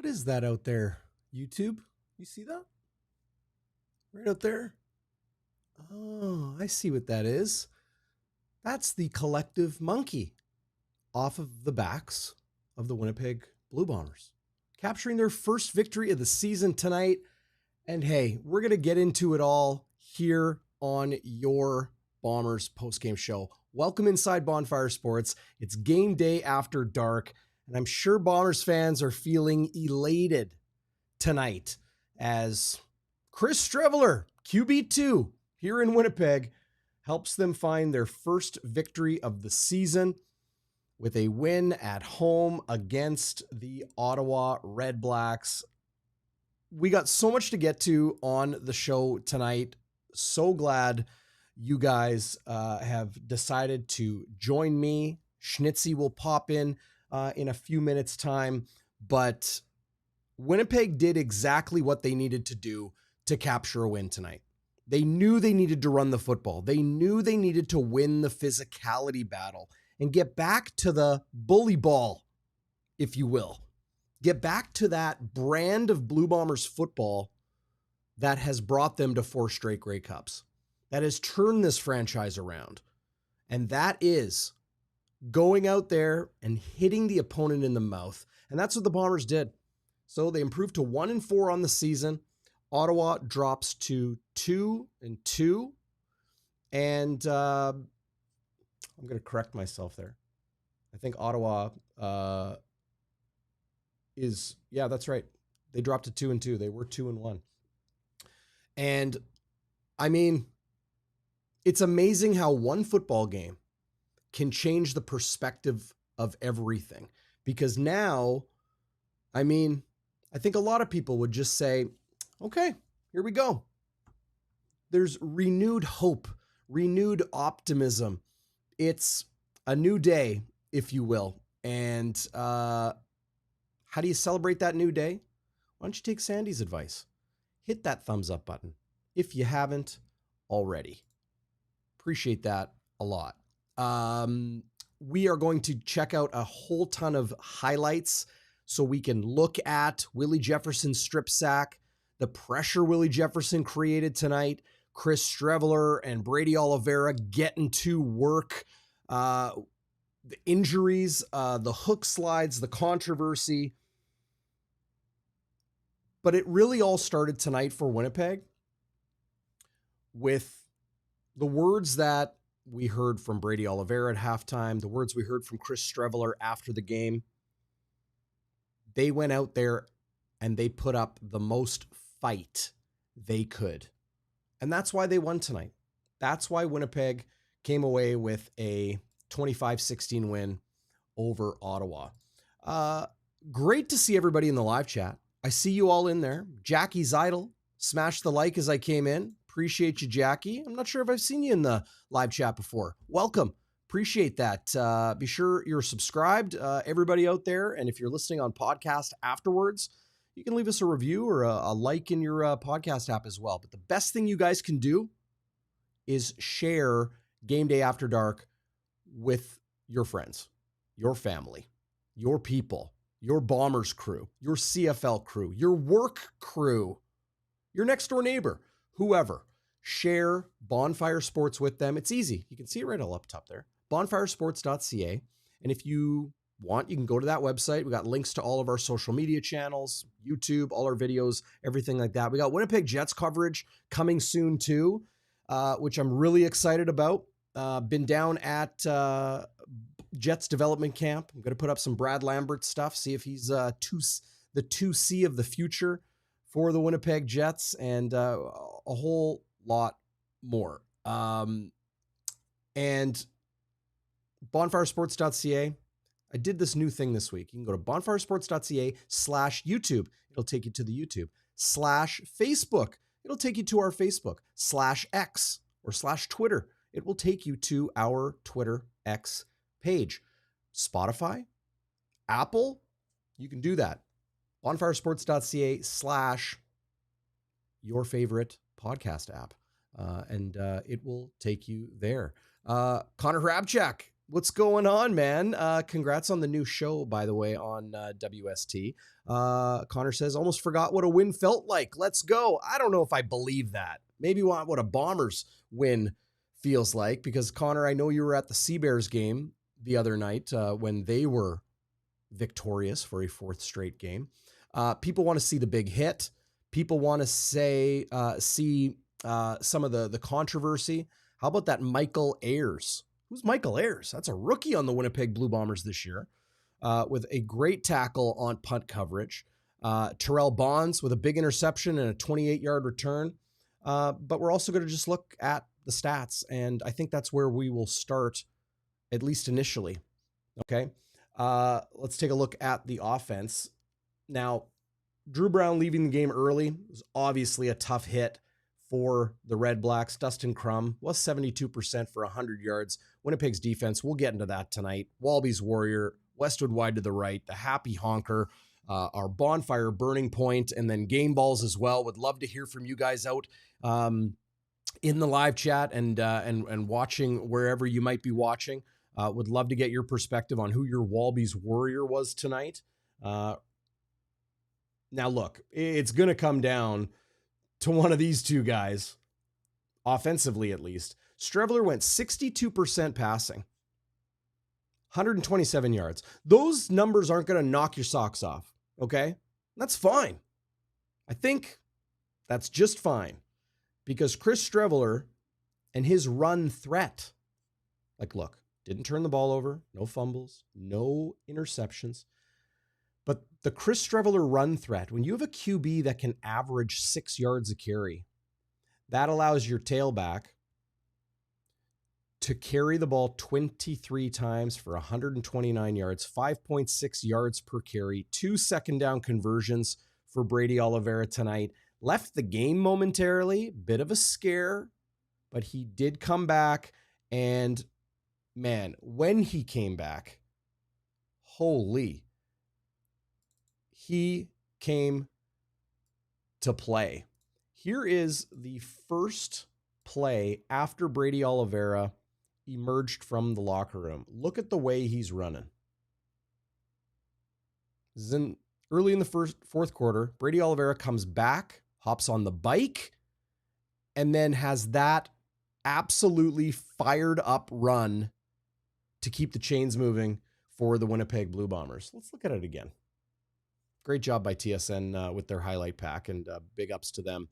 What is that out there? YouTube? You see that? Right out there? Oh, I see what that is. That's the collective monkey off of the backs of the Winnipeg Blue Bombers, capturing their first victory of the season tonight. And hey, we're going to get into it all here on your Bombers postgame show. Welcome inside Bonfire Sports. It's game day after dark, and I'm sure Bombers fans are feeling elated tonight as Chris Streveler, QB2 here in Winnipeg, helps them find their first victory of the season with a win at home against the Ottawa RedBlacks. We got so much to get to on the show tonight. So glad you guys have decided to join me. Schnitzy will pop in a few minutes' time, but Winnipeg did exactly what they needed to do to capture a win tonight. They knew they needed to run the football. They knew they needed to win the physicality battle and get back to the bully ball, if you will. Get back to that brand of Blue Bombers football that has brought them to 4 straight Grey Cups, that has turned this franchise around. And that is going out there and hitting the opponent in the mouth. And that's what the Bombers did. So they improved to 1-4 on the season. Ottawa drops to 2-2. And I'm going to correct myself there. I think Ottawa that's right. They dropped to 2-2. They were 2-1. And I mean, it's amazing how one football game can change the perspective of everything. Because now, I mean, I think a lot of people would just say, okay, here we go. There's renewed hope, renewed optimism. It's a new day, if you will. And how do you celebrate that new day? Why don't you take Sandy's advice? Hit that thumbs up button if you haven't already. Appreciate that a lot. We are going to check out a whole ton of highlights so we can look at Willie Jefferson's strip sack, the pressure Willie Jefferson created tonight, Chris Streveler and Brady Oliveira getting to work, the injuries, the hook slides, the controversy. But it really all started tonight for Winnipeg with the words that we heard from Brady Oliveira at halftime, the words we heard from Chris Streveler after the game. They went out there and they put up the most fight they could. And that's why they won tonight. That's why Winnipeg came away with a 25-16 win over Ottawa. Great to see everybody in the live chat. I see you all in there. Jackie's Idol smashed the like as I came in. Appreciate you, Jackie. I'm not sure if I've seen you in the live chat before. Welcome. Appreciate that. Be sure you're subscribed, everybody out there. And if you're listening on podcast afterwards, you can leave us a review or a like in your podcast app as well. But the best thing you guys can do is share Game Day After Dark with your friends, your family, your people, your Bombers crew, your CFL crew, your work crew, your next door neighbor, whoever. Share Bonfire Sports with them. It's easy. You can see it right all up top there. Bonfiresports.ca. And if you want, you can go to that website. We got links to all of our social media channels, YouTube, all our videos, everything like that. We got Winnipeg Jets coverage coming soon too, which I'm really excited about. Been down at Jets development camp. I'm going to put up some Brad Lambert stuff, see if he's the 2C of the future for the Winnipeg Jets, and a whole lot more. And bonfiresports.ca. I did this new thing this week. You can go to bonfiresports.ca/YouTube. It'll take you to the YouTube. /Facebook. It'll take you to our Facebook. /X or /Twitter. It will take you to our Twitter X page. Spotify, Apple, you can do that. bonfiresports.ca/your favorite podcast app. And it will take you there. Connor Hrabchak, What's going on, man? Congrats on the new show, by the way, on WST. Connor says, almost forgot what a win felt like. Let's go. I don't know if I believe that. Maybe what a Bombers win feels like, because Connor, I know you were at the Seabears game the other night when they were victorious for a fourth straight game. People want to see the big hit. People want to see some of the controversy. How about that Michael Ayers? Who's Michael Ayers? That's a rookie on the Winnipeg Blue Bombers this year, with a great tackle on punt coverage. Terell Bonds with a big interception and a 28-yard return. But we're also going to just look at the stats, and I think that's where we will start, at least initially. Okay, let's take a look at the offense. Now, Drew Brown leaving the game early was obviously a tough hit for the RedBlacks. Dustin Crum was 72% for 100 yards. Winnipeg's defense, we'll get into that tonight. WALBY'S Warrior, Westwood wide to the right, the happy honker, our bonfire burning point, and then game balls as well. Would love to hear from you guys out in the live chat and watching wherever you might be watching. Would love to get your perspective on who your WALBY'S Warrior was tonight. Now, look, it's going to come down to one of these two guys, offensively at least. Streveler went 62% passing, 127 yards. Those numbers aren't going to knock your socks off, okay? That's fine. I think that's just fine, because Chris Streveler and his run threat, like, look, didn't turn the ball over, no fumbles, no interceptions. But the Chris Streveler run threat, when you have a QB that can average 6 yards a carry, that allows your tailback to carry the ball 23 times for 129 yards, 5.6 yards per carry, 2 second down conversions for Brady Oliveira tonight. Left the game momentarily, bit of a scare, but he did come back. And man, when he came back, holy, he came to play. Here is the first play after Brady Oliveira emerged from the locker room. Look at the way he's running. This is early in the fourth quarter. Brady Oliveira comes back, hops on the bike, and then has that absolutely fired up run to keep the chains moving for the Winnipeg Blue Bombers. Let's look at it again. Great job by TSN with their highlight pack, and big ups to them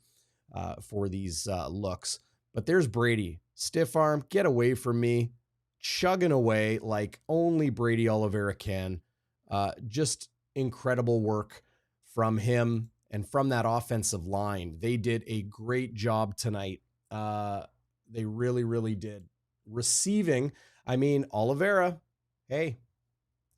for these looks. But there's Brady, stiff arm, get away from me, chugging away like only Brady Oliveira can. Just incredible work from him and from that offensive line. They did a great job tonight. They really, really did. Receiving, I mean, Oliveira, hey,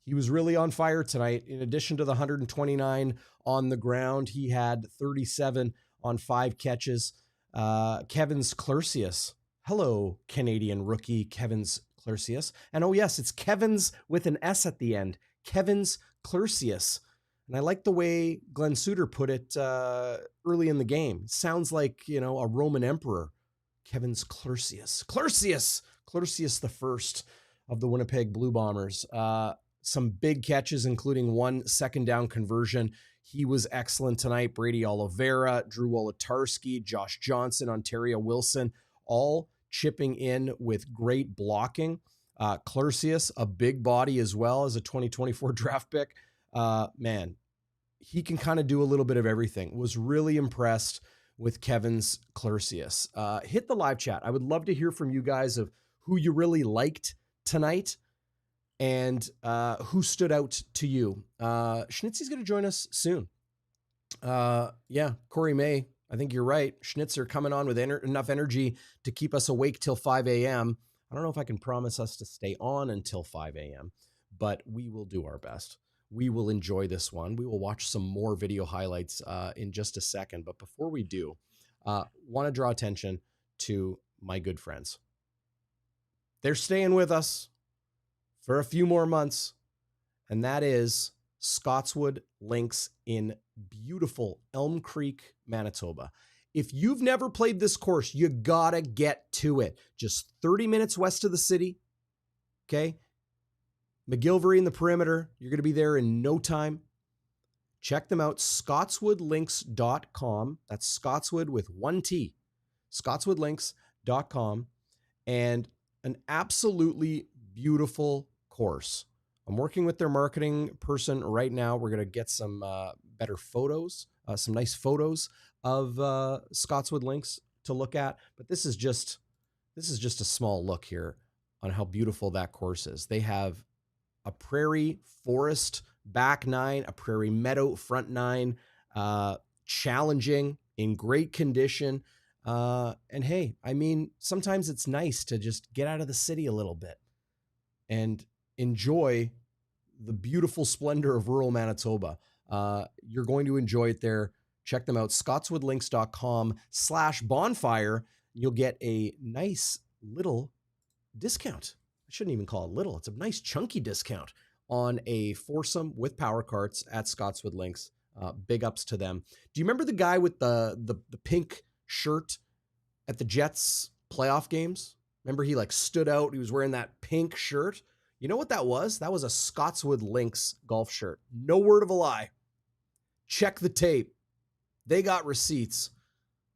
he was really on fire tonight. In addition to the 129 on the ground, he had 37 on 5 catches. Kevin's Clercius. Hello, Canadian rookie Kevin's Clercius. And oh yes, it's Kevin's with an S at the end. Kevin's Clercius. And I like the way Glenn Suter put it early in the game. Sounds like, you know, a Roman emperor. Kevin's Clercius. Clercius the first of the Winnipeg Blue Bombers. Some big catches, including 1 second down conversion. He was excellent tonight. Brady Oliveira, Drew Wolotarski, Josh Johnson, Ontario Wilson, all chipping in with great blocking. Clercius, a big body as well as a 2024 draft pick. Man, he can kind of do a little bit of everything. Was really impressed with Kevin's Clercius. Hit the live chat. I would love to hear from you guys of who you really liked tonight and who stood out to you. Schnitzy's going to join us soon. Yeah, Corey May, I think you're right. Schnitzer coming on with enough energy to keep us awake till 5 a.m. I don't know if I can promise us to stay on until 5 a.m., but we will do our best. We will enjoy this one. We will watch some more video highlights in just a second. But before we do, want to draw attention to my good friends. They're staying with us for a few more months, and that is Scotswood Links in beautiful Elm Creek, Manitoba. If you've never played this course, you gotta get to it. Just 30 minutes west of the city, okay? McGilvery in the perimeter. You're going to be there in no time. Check them out, scotswoodlinks.com. That's Scotswood with one T, scotswoodlinks.com. And an absolutely beautiful course. I'm working with their marketing person right now. We're going to get some better photos, some nice photos of Scotswood Links to look at. But this is just a small look here on how beautiful that course is. They have a prairie forest back nine, a prairie meadow front nine, challenging, in great condition. And hey, I mean, sometimes it's nice to just get out of the city a little bit and enjoy the beautiful splendor of rural Manitoba. You're going to enjoy it there. Check them out, scotswoodlinks.com/bonfire. You'll get a nice little discount. I shouldn't even call it little. It's a nice chunky discount on a foursome with power carts at Scotswood Links. Big ups to them. Do you remember the guy with the pink shirt at the Jets playoff games? Remember he like stood out. He was wearing that pink shirt. You know what that was? That was a Scotswood Links golf shirt. No word of a lie. Check the tape. They got receipts.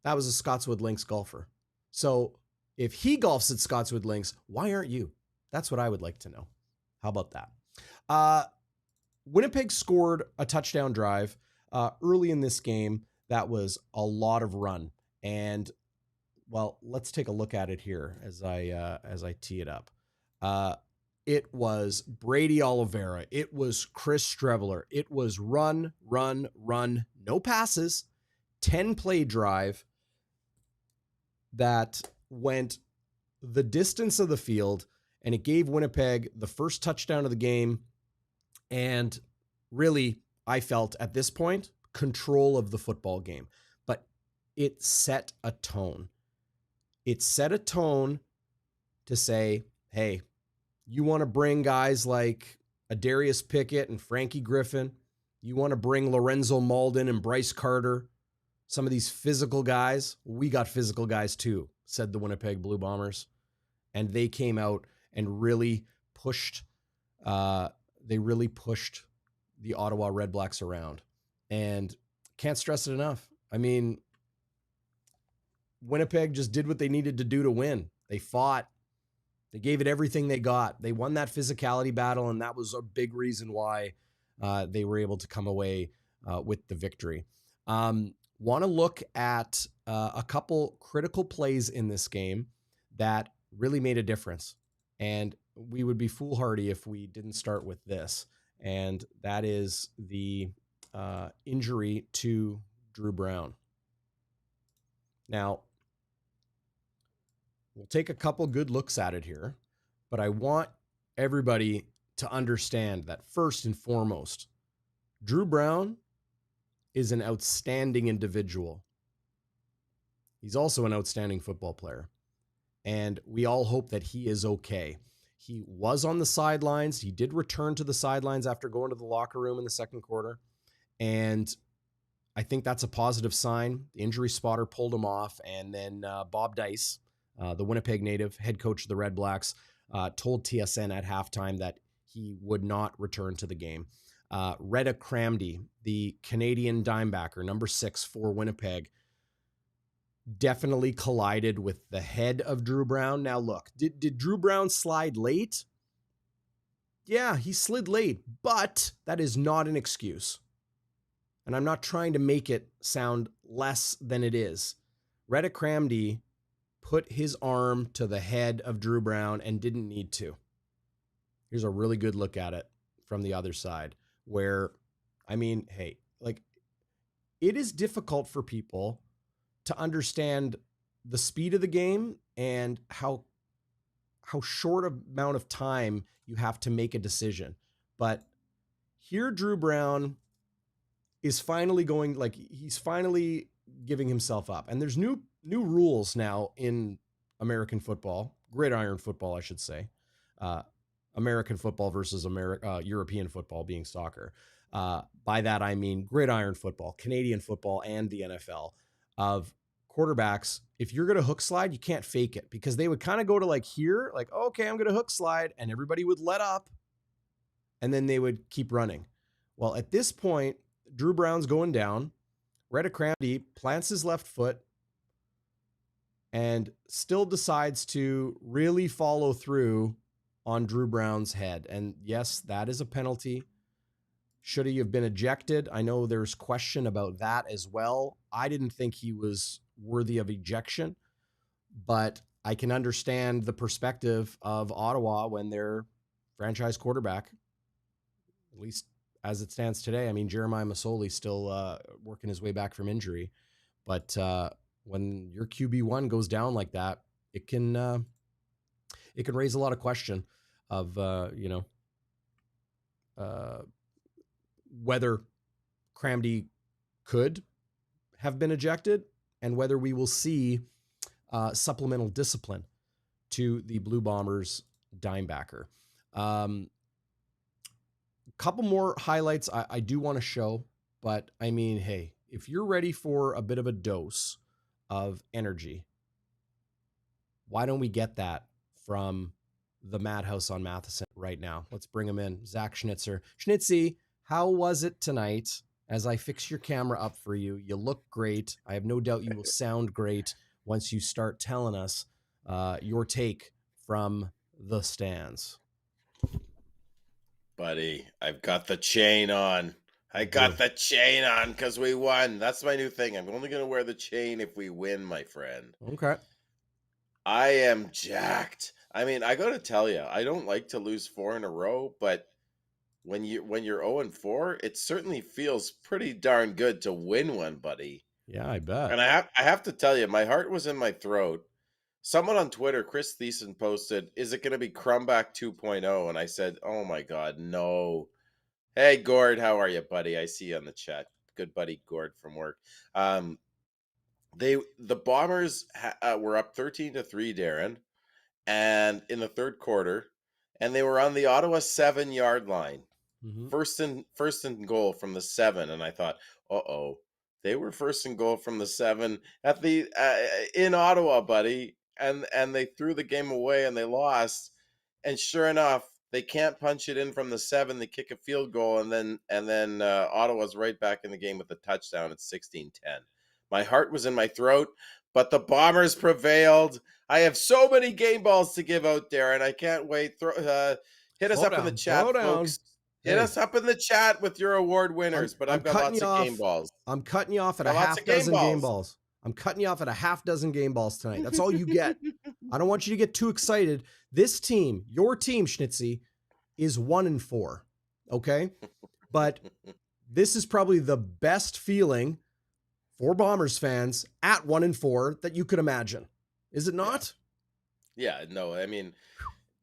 That was a Scotswood Links golfer. So if he golfs at Scotswood Links, why aren't you? That's what I would like to know. How about that? Winnipeg scored a touchdown drive early in this game. That was a lot of run. And, well, let's take a look at it here as I tee it up. It was Brady Oliveira. It was Chris Streveler. It was run, no passes, 10-play drive that went the distance of the field, and it gave Winnipeg the first touchdown of the game. And really, I felt at this point, control of the football game. But it set a tone. It set a tone to say, hey, you want to bring guys like Darius Pickett and Frankie Griffin. You want to bring Lorenzo Malden and Bryce Carter. Some of these physical guys. We got physical guys too, said the Winnipeg Blue Bombers. And they came out and really pushed, the Ottawa RedBlacks around. And can't stress it enough. I mean, Winnipeg just did what they needed to do to win. They fought. They gave it everything they got. They won that physicality battle, and that was a big reason why they were able to come away with the victory. Want to look at a couple critical plays in this game that really made a difference. And we would be foolhardy if we didn't start with this. And that is the injury to Drew Brown. Now, we'll take a couple good looks at it here, but I want everybody to understand that first and foremost, Drew Brown is an outstanding individual. He's also an outstanding football player, and we all hope that he is okay. He was on the sidelines. He did return to the sidelines after going to the locker room in the second quarter, and I think that's a positive sign. The injury spotter pulled him off, and then Bob Dice, the Winnipeg native, head coach of the RedBlacks, told TSN at halftime that he would not return to the game. Redha Kramdi, the Canadian dimebacker, number 6 for Winnipeg, definitely collided with the head of Drew Brown. Now, look, did Drew Brown slide late? Yeah, he slid late, but that is not an excuse. And I'm not trying to make it sound less than it is. Redha Kramdi put his arm to the head of Drew Brown and didn't need to. Here's a really good look at it from the other side where, I mean, hey, like, it is difficult for people to understand the speed of the game and how short amount of time you have to make a decision. But here Drew Brown is finally going, like, he's finally giving himself up. And there's new rules now in American football, gridiron football, I should say. American football versus European football being soccer. By that, I mean gridiron football, Canadian football, and the NFL of quarterbacks. If you're going to hook slide, you can't fake it, because they would kind of go to like here, like, okay, I'm going to hook slide, and everybody would let up. and then they would keep running. Well, at this point, Drew Brown's going down. Redha Kramdi plants his left foot and still decides to really follow through on Drew Brown's head. And yes, that is a penalty. Should he have been ejected? I know there's question about that as well. I didn't think he was worthy of ejection, but I can understand the perspective of Ottawa when their franchise quarterback, at least as it stands today. I mean, Jeremiah Masoli's still working his way back from injury, but when your QB1 goes down like that, it can raise a lot of question of whether Kramdi could have been ejected and whether we will see supplemental discipline to the Blue Bombers dime backer. Couple more highlights I do want to show, but I mean, hey, if you're ready for a bit of a dose of energy, why don't we get that from the Madhouse on Matheson right now? Let's bring him in. Zach Schnitzer. Schnitzy, how was it tonight? As I fix your camera up for you, you look great. I have no doubt you will sound great once you start telling us your take from the stands. Buddy, I've got the chain on. I got the chain on because we won. That's my new thing. I'm only going to wear the chain if we win, my friend. Okay. I am jacked. I mean, I got to tell you, I don't like to lose 4 in a row, but when you're 0-4, it certainly feels pretty darn good to win one, buddy. Yeah, I bet. And I have to tell you, my heart was in my throat. Someone on Twitter, Chris Thiessen, posted, "Is it going to be Crumback 2.0?" And I said, "Oh my God, no." Hey, Gord, how are you, buddy? I see you on the chat. Good buddy, Gord from work. The Bombers were up 13-3, Darren, and in the third quarter, and they were on the Ottawa 7-yard line. Mm-hmm. First and goal from the 7, and I thought, uh-oh, they were first and goal from the 7 at the in Ottawa, buddy, and they threw the game away and they lost. And sure enough, they can't punch it in from the 7. They kick a field goal, and then Ottawa's right back in the game with a touchdown at 16-10. My heart was in my throat, but the Bombers prevailed. I have so many game balls to give out, Darren. I can't wait. Hit us up in the chat, folks. Hit us up in the chat with your award winners, but I've got lots of game balls. I'm cutting you off at a half dozen game balls. I'm cutting you off at a half dozen game balls tonight. That's all you get. I don't want you to get too excited. This team, your team, Schnitzy, is 1-4. Okay? But this is probably the best feeling for Bombers fans at 1-4 that you could imagine. Is it not? Yeah, no, I mean,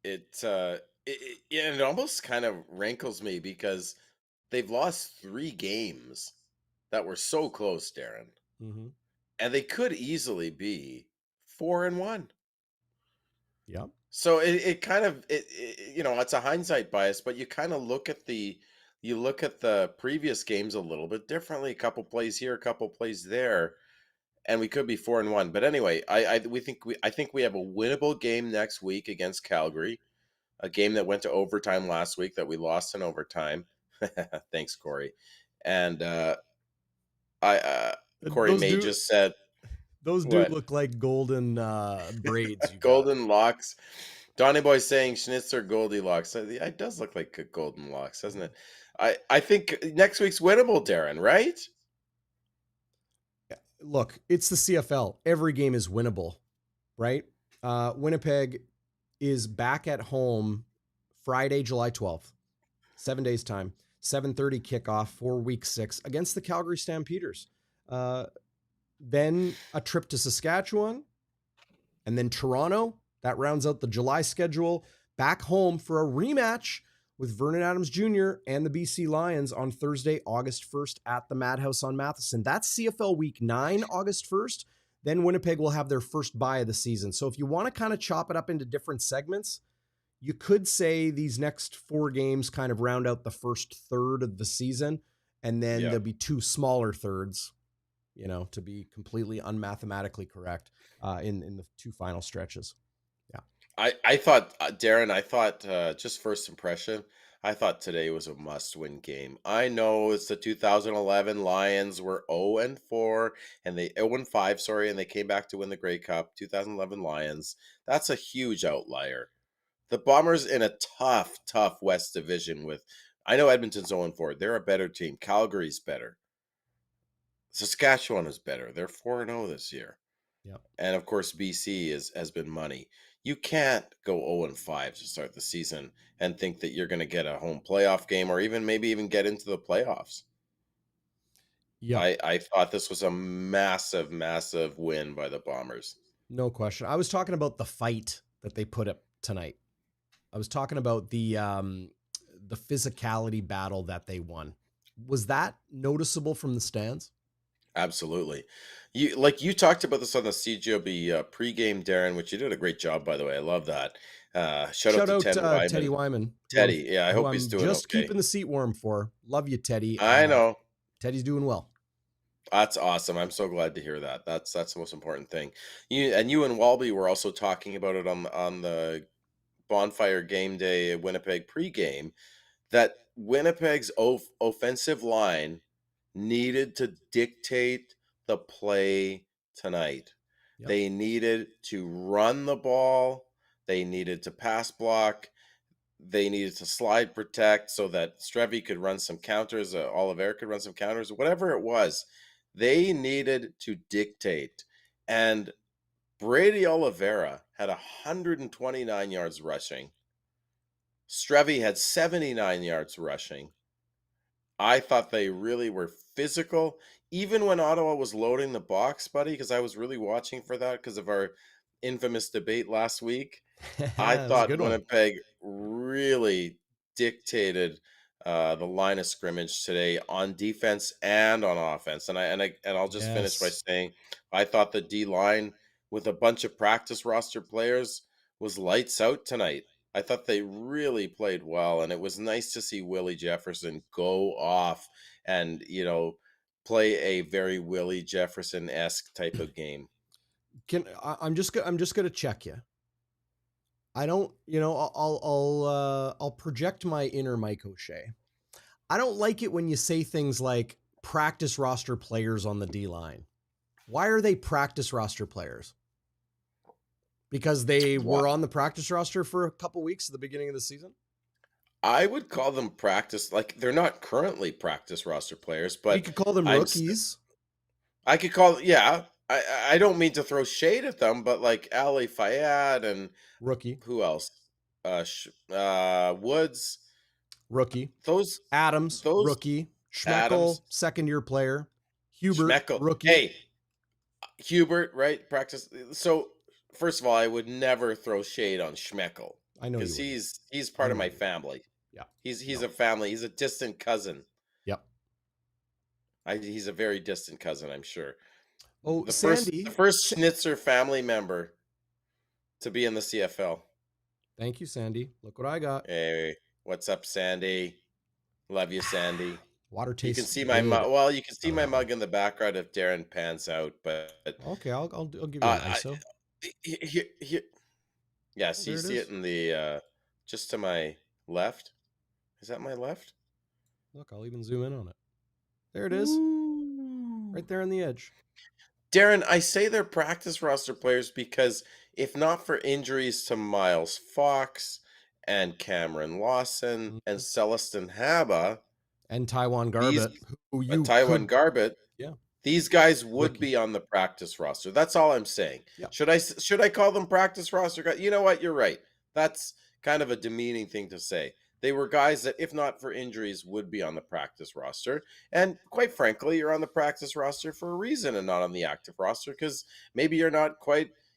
it almost kind of rankles me because they've lost 3 games that were so close, Darren. Mm-hmm. And they could easily be 4-1. Yep. So it kind of it's a hindsight bias, but you kind of look at the previous games a little bit differently. A couple plays here, a couple plays there, and we could be 4-1. But anyway, I think we have a winnable game next week against Calgary, a game that went to overtime last week that we lost in overtime. Thanks, Corey. And Corey May just said those do look like golden braids. Golden locks. Donny Boy saying Schnitzer Goldilocks. It does look like golden locks, doesn't it? I think next week's winnable, Darren, right? Look, it's the CFL. Every game is winnable, right? Winnipeg is back at home Friday, July 12th. 7 days time. 7:30 kickoff for week 6 against the Calgary Stampeders. Then a trip to Saskatchewan and then Toronto. That rounds out the July schedule. Back home for a rematch with Vernon Adams Jr. and the BC Lions on Thursday, August 1st at the Madhouse on Matheson. That's CFL Week 9, August 1st. Then Winnipeg will have their first bye of the season. So if you want to kind of chop it up into different segments, you could say these next 4 games kind of round out the first third of the season, and then there'll be 2 smaller thirds, to be completely unmathematically correct in the 2 final stretches. I thought, Darren, just first impression, I thought today was a must-win game. I know it's the 2011 Lions were 0-4 and they 0-5, sorry, and they came back to win the Grey Cup. 2011 Lions. That's a huge outlier. The Bombers in a tough West Division with. I know Edmonton's 0-4. They're a better team. Calgary's better. Saskatchewan is better. They're 4-0 this year. Yep. And of course, BC has been money. You can't go 0-5 to start the season and think that you're going to get a home playoff game or maybe even get into the playoffs. Yeah, I thought this was a massive win by the Bombers. no question. I was talking about the fight that they put up tonight. I was talking about the physicality battle that they won. Was that noticeable from the stands? Absolutely. You talked about this on the CGOB pregame, Darren, which you did a great job, by the way. I love that. Shout out to Teddy Wyman. Teddy, yeah, I hope he's doing just okay. keeping the seat warm for. Love you, Teddy. I know. Teddy's doing well. That's awesome. I'm so glad to hear that. That's the most important thing. You and Walby were also talking about it on the Bonfire Game Day Winnipeg pregame that Winnipeg's offensive line needed to dictate the play tonight. Yep. They needed to run the ball. They needed to pass block. They needed to slide protect so that Strevey could run some counters. Oliveira could run some counters. Whatever it was, they needed to dictate. And Brady Oliveira had 129 yards rushing. Strevey had 79 yards rushing. I thought they really were physical, even when Ottawa was loading the box, buddy, because I was really watching for that because of our infamous debate last week. I thought Winnipeg really dictated the line of scrimmage today on defense and on offense. And I'll just finish by saying I thought the D line with a bunch of practice roster players was lights out tonight. I thought they really played well, and it was nice to see Willie Jefferson go off and, play a very Willie Jefferson-esque type of game. I'm just going to check you. I don't, I'll project my inner Mike O'Shea. I don't like it when you say things like practice roster players on the D line. Why are they practice roster players? Because they were on the practice roster for a couple weeks at the beginning of the season? I would call them practice. Like, they're not currently practice roster players, but you could call them rookies. I could call, yeah. I don't mean to throw shade at them, but like Ali Fayad and rookie. Who else? Woods. Rookie. Those Adams, rookie. Schmeckel, second-year player. Hubert, rookie. Hey, Hubert, right? Practice. So, first of all, I would never throw shade on Schmeckel. I know, because he's part of my family. Yeah, he's a family. He's a distant cousin. Yep. He's a very distant cousin, I'm sure. Oh, the Sandy, first Schnitzer family member to be in the CFL. Thank you, Sandy. Look what I got. Hey, what's up, Sandy? Love you, Sandy. Water tastes. You can see my mug. Well, you can see my mug in the background if Darren pans out, but okay, I'll give you an ISO. Here. Yes, you see it in the just to my left. Is that my left? Look, I'll even zoom in on it. There it is. Ooh. Right there on the edge. Darren, I say they're practice roster players because if not for injuries to Miles Fox and Cameron Lawson and Celestin Haba and Taiwan Garbett, Garbett, yeah, these guys would be on the practice roster. That's all I'm saying. Yeah. Should I call them practice roster guys? You know what? You're right. That's kind of a demeaning thing to say. They were guys that, if not for injuries, would be on the practice roster. And quite frankly, you're on the practice roster for a reason and not on the active roster because maybe you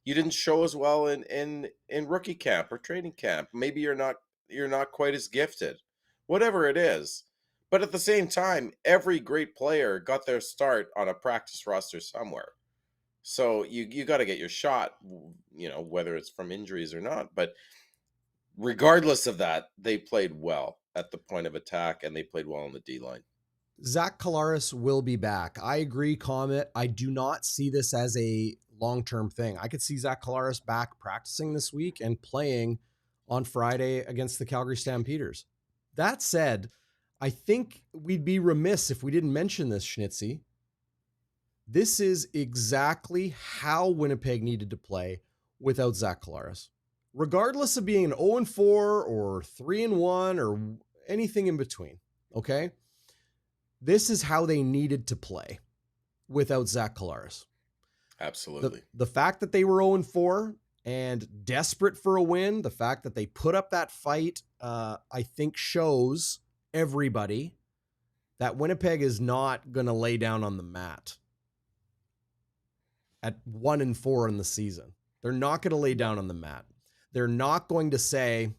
didn't show as well in rookie camp or training camp. Maybe you're not quite as gifted. Whatever it is. But at the same time, every great player got their start on a practice roster somewhere. So you got to get your shot, whether it's from injuries or not. But regardless of that, they played well at the point of attack, and they played well on the D-line. Zach Collaros will be back. I agree, Comet. I do not see this as a long-term thing. I could see Zach Collaros back practicing this week and playing on Friday against the Calgary Stampeders. That said, I think we'd be remiss if we didn't mention this, Schnitzy. This is exactly how Winnipeg needed to play without Zach Collaros. Regardless of being an 0-4 or 3-1 or anything in between, okay? This is how they needed to play without Zach Collaros. Absolutely. The fact that they were 0-4 and desperate for a win, the fact that they put up that fight, I think shows everybody that Winnipeg is not going to lay down on the mat at 1-4 in the season. They're not going to lay down on the mat. They're not going to say,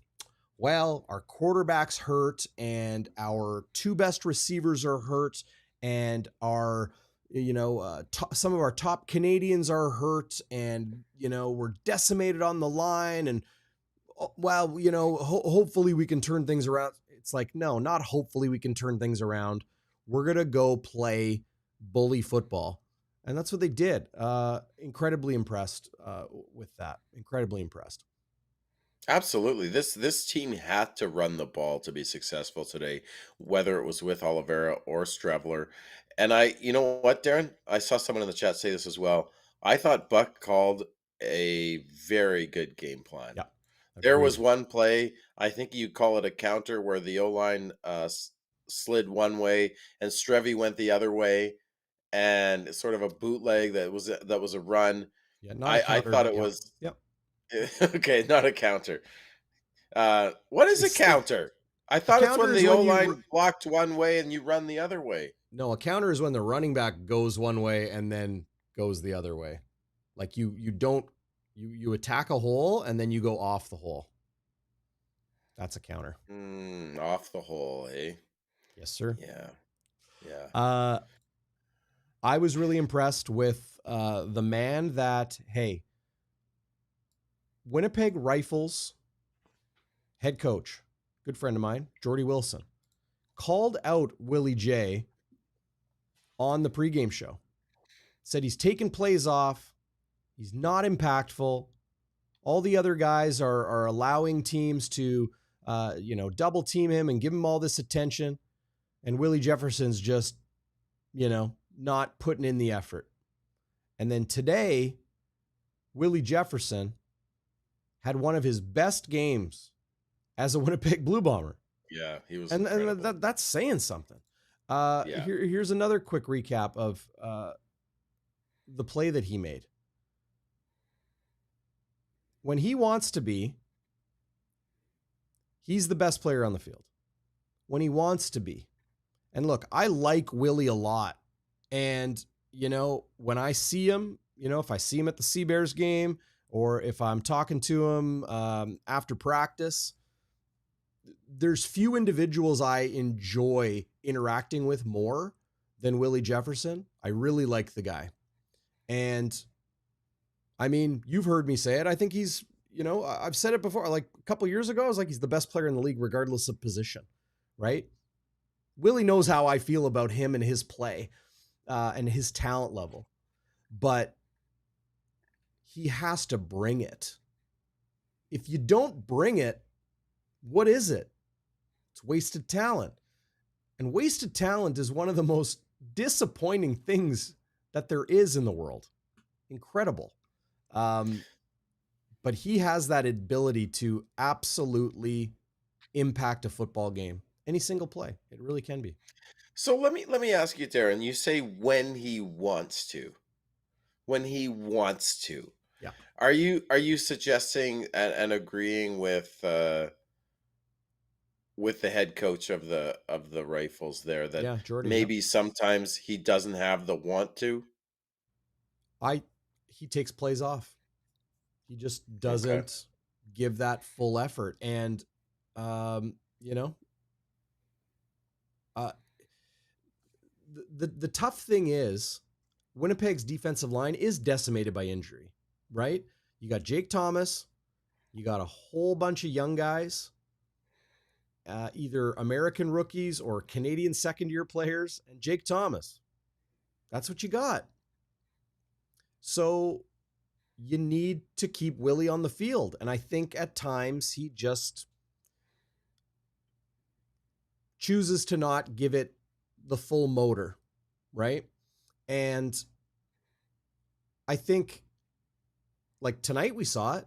well, our quarterback's hurt and our two best receivers are hurt and our, some of our top Canadians are hurt and, we're decimated on the line and, well, hopefully we can turn things around. It's like, no, not hopefully we can turn things around. We're going to go play bully football. And that's what they did. Incredibly impressed with that. Incredibly impressed. Absolutely. This team had to run the ball to be successful today, whether it was with Oliveira or Streveler. And you know what, Darren? I saw someone in the chat say this as well. I thought Buck called a very good game plan. Yeah. There was one play, I think you call it a counter, where the O-line slid one way and Strevy went the other way, and sort of a bootleg that was a run. Yeah, I thought it was. Yep. Okay, not a counter. What is a counter? I thought it's when the O-line blocked one way and you run the other way. No, a counter is when the running back goes one way and then goes the other way. Like you attack a hole and then you go off the hole. That's a counter. Off the hole, eh? Yes, sir. Yeah. I was really impressed with the man that, hey, Winnipeg Rifles head coach, good friend of mine, Jordy Wilson, called out Willie J on the pregame show. Said he's taken plays off. He's not impactful. All the other guys are allowing teams to, double team him and give him all this attention. And Willie Jefferson's just, not putting in the effort. And then today, Willie Jefferson had one of his best games as a Winnipeg Blue Bomber. Yeah, he was. And that's saying something. Here's another quick recap of the play that he made. When he wants to be, he's the best player on the field. When he wants to be. And look, I like Willie a lot. And, when I see him, if I see him at the Sea Bears game or if I'm talking to him after practice, there's few individuals I enjoy interacting with more than Willie Jefferson. I really like the guy. And I mean, you've heard me say it. I think he's, I've said it before, like a couple years ago, I was like, he's the best player in the league, regardless of position, right? Willie knows how I feel about him and his play and his talent level, but he has to bring it. If you don't bring it, what is it? It's wasted talent. And wasted talent is one of the most disappointing things that there is in the world. Incredible. But he has that ability to absolutely impact a football game. Any single play. It really can be. So let me ask you, Darren, you say when he wants to. When he wants to. Yeah. Are you suggesting and agreeing with the head coach of the Rifles there that Jordy, maybe sometimes he doesn't have the want to? He takes plays off. He just doesn't give that full effort. And the tough thing is Winnipeg's defensive line is decimated by injury, right? You got Jake Thomas, you got a whole bunch of young guys, either American rookies or Canadian second-year players, and Jake Thomas. That's what you got. So you need to keep Willie on the field. And I think at times he just chooses to not give it the full motor, right? And I think, like tonight we saw it.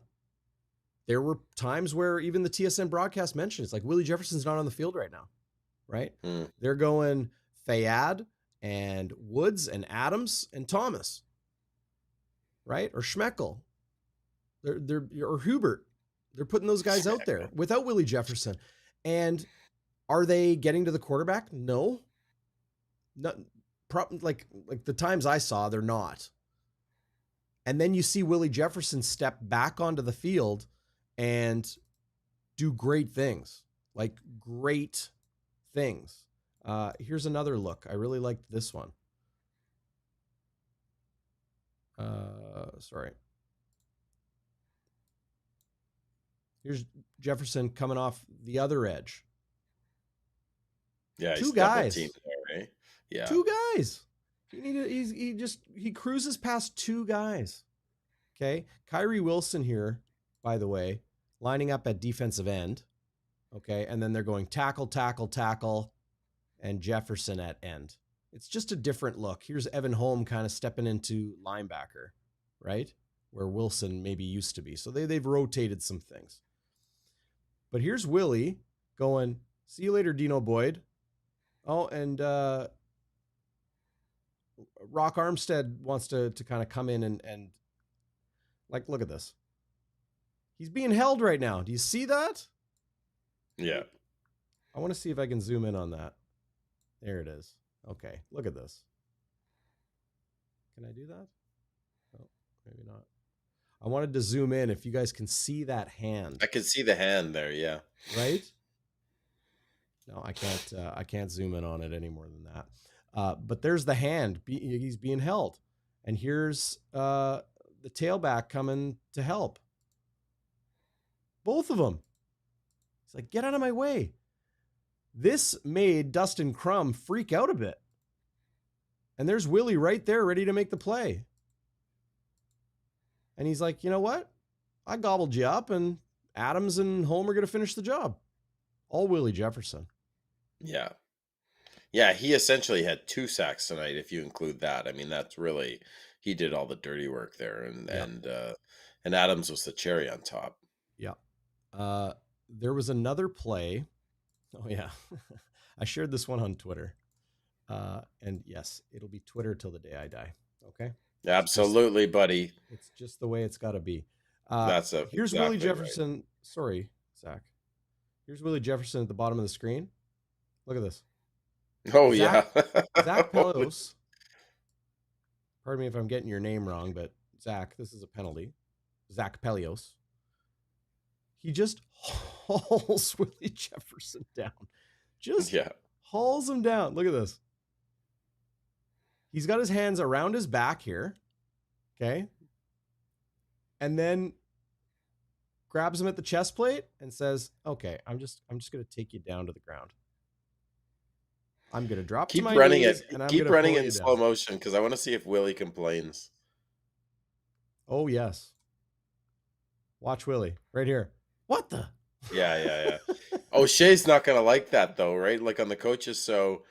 There were times where even the TSN broadcast mentioned it's like Willie Jefferson's not on the field right now, right? They're going Fayad and Woods and Adams and Thomas, right? Or Schmeckel, or Hubert. They're putting those guys out there without Willie Jefferson. And are they getting to the quarterback? No. Not like the times I saw, they're not. And then you see Willie Jefferson step back onto the field and do great things, like great things. Here's another look. I really liked this one. Sorry. Here's Jefferson coming off the other edge. Yeah, two guys. Team there, eh? Yeah, two guys. He cruises past two guys. Okay, Kyrie Wilson here, by the way, lining up at defensive end. Okay, and then they're going tackle, tackle, tackle, and Jefferson at end. It's just a different look. Here's Evan Holm kind of stepping into linebacker, right? Where Wilson maybe used to be. So they've rotated some things. But here's Willie going, see you later, Dino Boyd. Oh, and Rock Armstead wants to kind of come in and like, look at this. He's being held right now. Do you see that? Yeah. I want to see if I can zoom in on that. There it is. Okay, look at this. Can I do that? Oh, maybe not. I wanted to zoom in if you guys can see that hand. I can see the hand there, yeah. Right? No, I can't zoom in on it any more than that. But there's the hand. He's being held. And here's the tailback coming to help. Both of them. It's like, get out of my way. This made Dustin Crum freak out a bit. And there's Willie right there ready to make the play. And he's like, you know what? I gobbled you up, and Adams and Holm are going to finish the job. All Willie Jefferson. Yeah. Yeah, he essentially had 2 sacks tonight, if you include that. I mean, that's really, he did all the dirty work there. And Adams was the cherry on top. Yeah. There was another play. Oh, yeah. I shared this one on Twitter. And yes, it'll be Twitter till the day I die. Okay? Absolutely, buddy. It's just the way it's got to be. Here's exactly Willie Jefferson. Right. Sorry, Zach. Here's Willie Jefferson at the bottom of the screen. Look at this. Oh, Zach Pelios. Pardon me if I'm getting your name wrong, but Zach, this is a penalty. Zach Pelios. He just hauls Willie Jefferson down. Hauls him down. Look at this. He's got his hands around his back here. Okay. And then grabs him at the chest plate and says, okay, I'm just going to take you down to the ground. I'm going to drop to my knees. Keep running it in slow motion because I want to see if Willie complains. Oh, yes. Watch Willie right here. What the? Yeah. O'Shea's not going to like that, though, right? Like on the coaches. So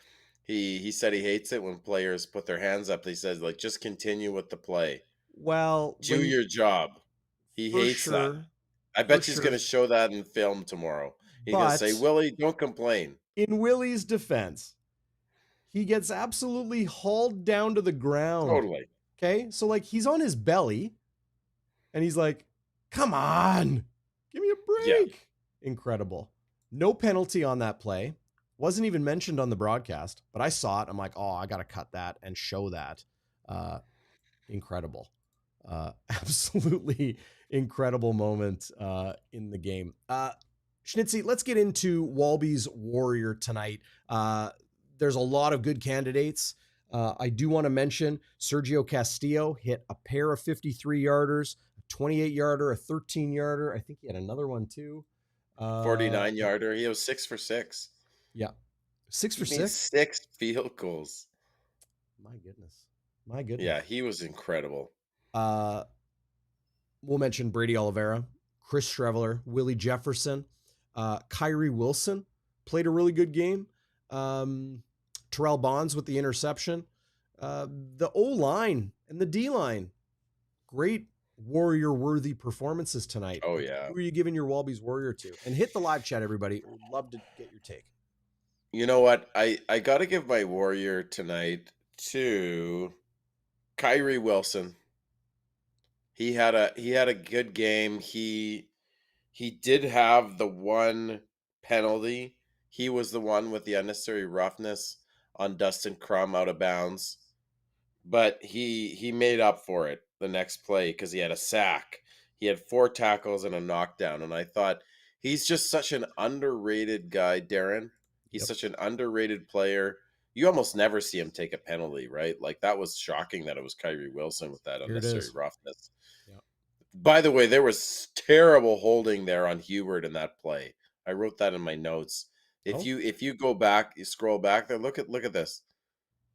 he said he hates it when players put their hands up. He says, like, just continue with the play. Well, do your job. He hates that. I bet he's going to show that in film tomorrow. He's going to say, Willie, don't complain. In Willie's defense, he gets absolutely hauled down to the ground. Totally. Okay? So, like, he's on his belly, and he's like, come on. Give me a break. Yeah. Incredible. No penalty on that play. Wasn't even mentioned on the broadcast, but I saw it. I'm like, oh, I got to cut that and show that. Incredible. Absolutely incredible moment in the game. Schnitzy, let's get into WALBY'S Warrior tonight. There's a lot of good candidates. I do want to mention Sergio Castillo hit a pair of 53-yarders, a 28-yarder, a 13-yarder. I think he had another one too. 49-yarder. He was 6 for 6. Yeah. 6 for 6? 6 field goals. My goodness. Yeah, he was incredible. We'll mention Brady Oliveira, Chris Streveler, Willie Jefferson, Kyrie Wilson played a really good game. Terell Bonds with the interception. The O-line and the D-line, great Warrior-worthy performances tonight. Oh, yeah. Who are you giving your WALBY'S Warrior to? And hit the live chat, everybody. Would love to get your take. You know what? I got to give my Warrior tonight to Kyrie Wilson. He had a good game. He did have the one penalty. He was the one with the unnecessary roughness on Dustin Crum out of bounds. But he made up for it the next play because he had a sack. He had 4 tackles and a knockdown. And I thought, he's just such an underrated guy, Darrin. He's such an underrated player. You almost never see him take a penalty, right? Like, that was shocking that it was Kyrie Wilson with that unnecessary roughness. Yep. By the way, there was terrible holding there on Hubert in that play. I wrote that in my notes. If you go back, you scroll back there, look at this.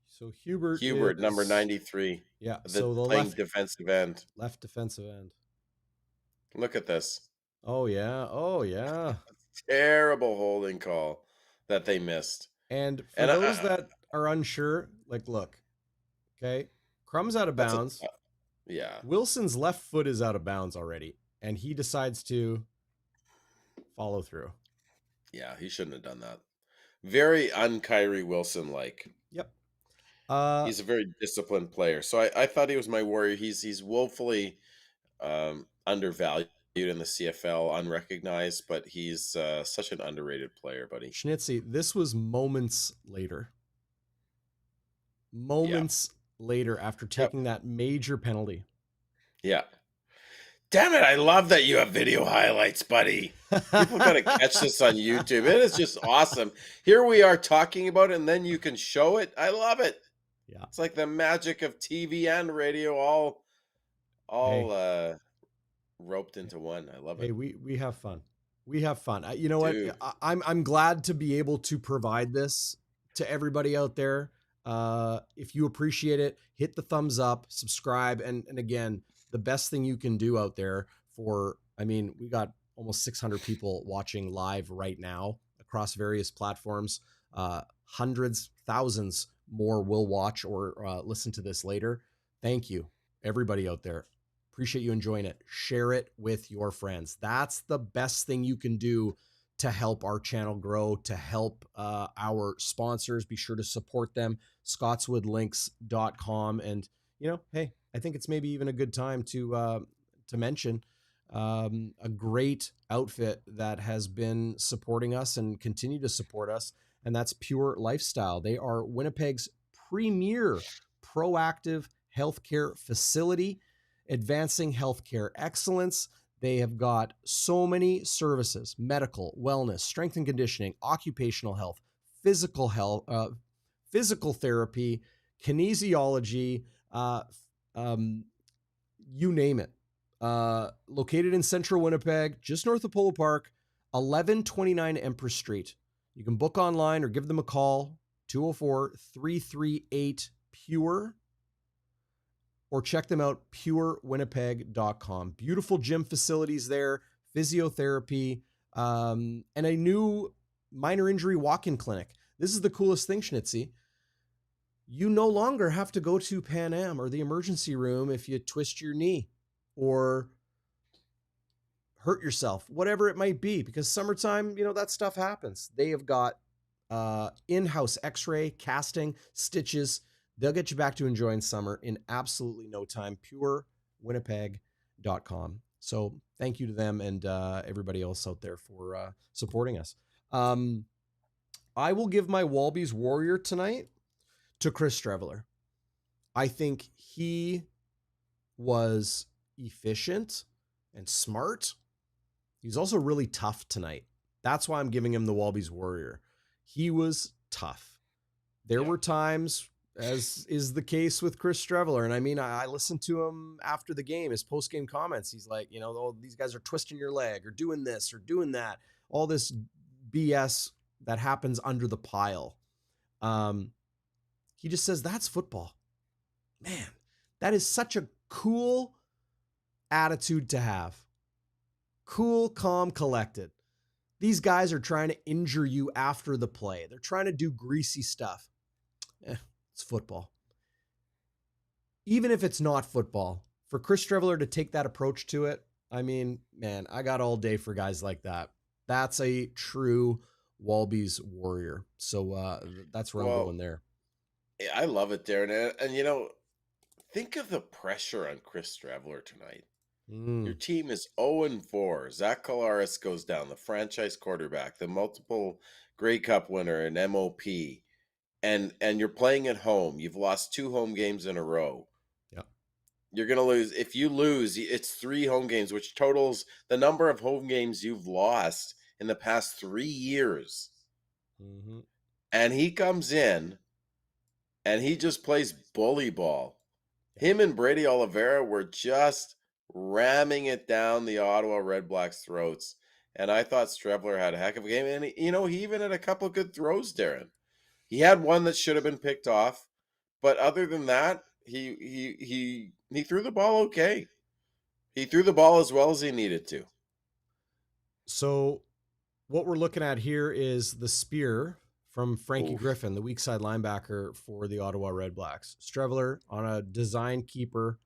So Hubert is, number 93. Yeah. So the playing defensive end. Left defensive end. Look at this. Oh yeah. Oh yeah. Terrible holding call that they missed. And for those that are unsure, like, look, okay, Crum's out of bounds. Yeah. Wilson's left foot is out of bounds already, and he decides to follow through. Yeah, he shouldn't have done that. Very un-Kyrie Wilson-like. Yep. He's a very disciplined player. So I thought he was my Warrior. He's woefully undervalued in the CFL, unrecognized, but he's such an underrated player, buddy. Schnitzy, this was moments later. Later after taking that major penalty. Yeah. Damn it, I love that you have video highlights, buddy. People got to catch this on YouTube. It is just awesome. Here we are talking about it, and then you can show it. I love it. Yeah. It's like the magic of TV and radio all roped into one. I love it. Hey, we have fun. We have fun. You know what? I'm glad to be able to provide this to everybody out there. If you appreciate it, hit the thumbs up, subscribe, and again, the best thing you can do out there we got almost 600 people watching live right now across various platforms. Hundreds, thousands more will watch or listen to this later. Thank you, everybody out there. Appreciate you enjoying it. Share it with your friends. That's the best thing you can do to help our channel grow, to help our sponsors. Be sure to support them, scotswoodlinks.com. And, hey, I think it's maybe even a good time to mention a great outfit that has been supporting us and continue to support us, and that's Pure Lifestyle. They are Winnipeg's premier proactive healthcare facility, advancing healthcare excellence. They have got so many services: medical, wellness, strength and conditioning, occupational health, physical health, physical therapy, kinesiology, you name it. Located in central Winnipeg, just north of Polo Park, 1129 Empress Street. You can book online or give them a call, 204-338-PURE, or check them out, purewinnipeg.com. Beautiful gym facilities there, physiotherapy, and a new minor injury walk-in clinic. This is the coolest thing, Schnitzy. You no longer have to go to Pan Am or the emergency room if you twist your knee or hurt yourself, whatever it might be, because summertime, that stuff happens. They have got in-house x-ray, casting, stitches. They'll get you back to enjoying summer in absolutely no time. purewinnipeg.com. So thank you to them and everybody else out there for supporting us. I will give my WALBY'S Warrior tonight to Chris Streveler. I think he was efficient and smart. He's also really tough tonight. That's why I'm giving him the WALBY'S Warrior. He was tough. There were times, as is the case with Chris Streveler, and I listened to him after the game, his post-game comments. He's like, oh, these guys are twisting your leg or doing this or doing that. All this BS that happens under the pile. He just says, that's football. Man, that is such a cool attitude to have. Cool, calm, collected. These guys are trying to injure you after the play. They're trying to do greasy stuff. It's football. Even if it's not football, for Chris Streveler to take that approach to it, I mean, man, I got all day for guys like that. That's a true WALBY'S warrior. So that's where I'm going there. I love it, Darrin. And think of the pressure on Chris Streveler tonight. Your team is 0-4. Zach Collaros goes down, the franchise quarterback, the multiple Grey Cup winner and MOP. And you're playing at home. You've lost 2 home games in a row. Yeah. You're going to lose. If you lose, it's 3 home games, which totals the number of home games you've lost in the past 3 years. Mm-hmm. And he comes in and he just plays bully ball. Him and Brady Oliveira were just ramming it down the Ottawa RedBlacks' throats. And I thought Streveler had a heck of a game. And, he even had a couple of good throws, Darrin. He had one that should have been picked off. But other than that, he threw the ball okay. He threw the ball as well as he needed to. So what we're looking at here is the spear from Frankie Griffin, the weak side linebacker for the Ottawa RedBlacks. Streveler on a design keeper,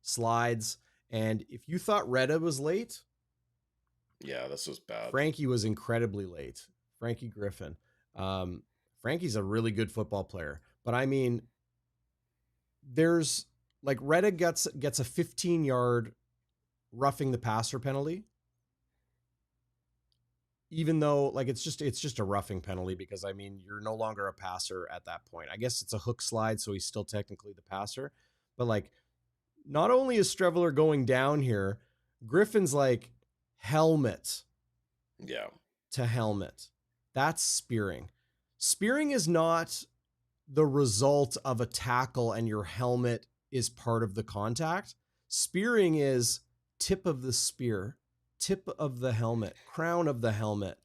slides. And if you thought Redha was late, yeah, this was bad. Frankie was incredibly late. Frankie Griffin. Frankie's a really good football player. But I mean, there's like Redha gets a 15-yard roughing the passer penalty. Even though like it's just a roughing penalty because I mean you're no longer a passer at that point. I guess it's a hook slide, so he's still technically the passer. But like not only is Streveler going down here, Griffin's like helmet. Yeah. To helmet. That's spearing. Spearing is not the result of a tackle and your helmet is part of the contact. Spearing is tip of the spear, tip of the helmet, crown of the helmet.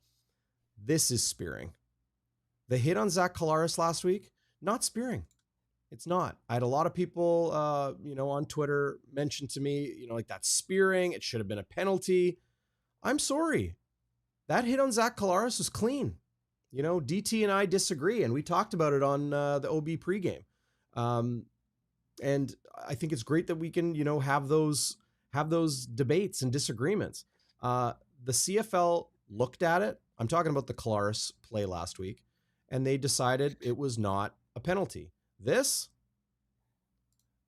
This is spearing. The hit on Zach Collaros last week, not spearing. It's not. I had a lot of people, on Twitter mention to me, like that's spearing. It should have been a penalty. I'm sorry. That hit on Zach Collaros was clean. DT and I disagree, and we talked about it on the OB pregame. And I think it's great that we can, have those debates and disagreements. The CFL looked at it. I'm talking about the Collaros play last week, and they decided it was not a penalty. This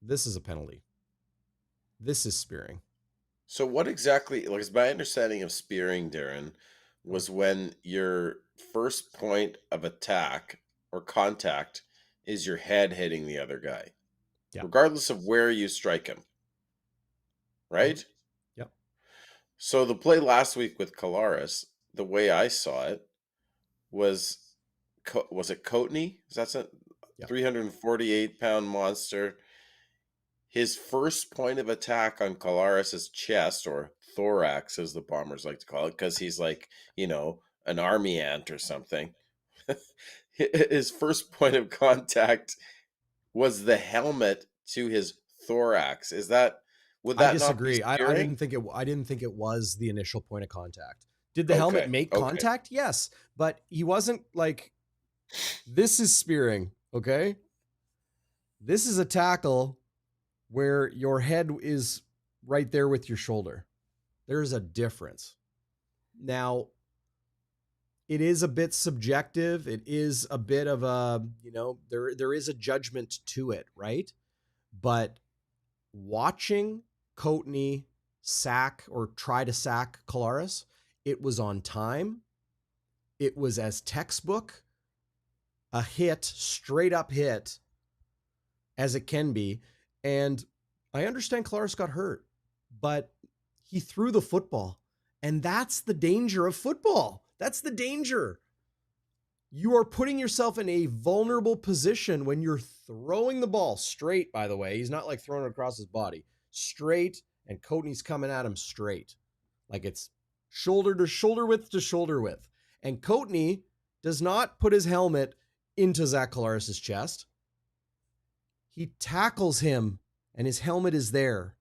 is a penalty. This is spearing. So what exactly, like my understanding of spearing, Darrin, was when your first point of attack or contact is your head hitting the other guy, regardless of where you strike him. Right? Yep. So the play last week with Collaros, the way I saw it was it Coatney? That's a 348-pound monster. His first point of attack on Collaros' chest, or thorax, as the Bombers like to call it, because he's like, an army ant or something. His first point of contact was the helmet to his thorax. Would that I disagree. not be I didn't think it was the initial point of contact. Did the helmet make contact? Yes, but he wasn't like, this is spearing. Okay. This is a tackle where your head is right there with your shoulder. There's a difference. Now, it is a bit subjective. It is a bit of a, there is a judgment to it, right? But watching Coatney sack or try to sack Collaros, it was on time. It was as textbook a hit, straight up hit as it can be. And I understand Collaros got hurt, but he threw the football. And that's the danger of football. That's the danger. You are putting yourself in a vulnerable position when you're throwing the ball straight, by the way. He's not like throwing it across his body. Straight, and Coatney's coming at him straight. Like it's shoulder to shoulder width to shoulder width. And Coatney does not put his helmet into Zach Collaros' chest. He tackles him, and his helmet is there.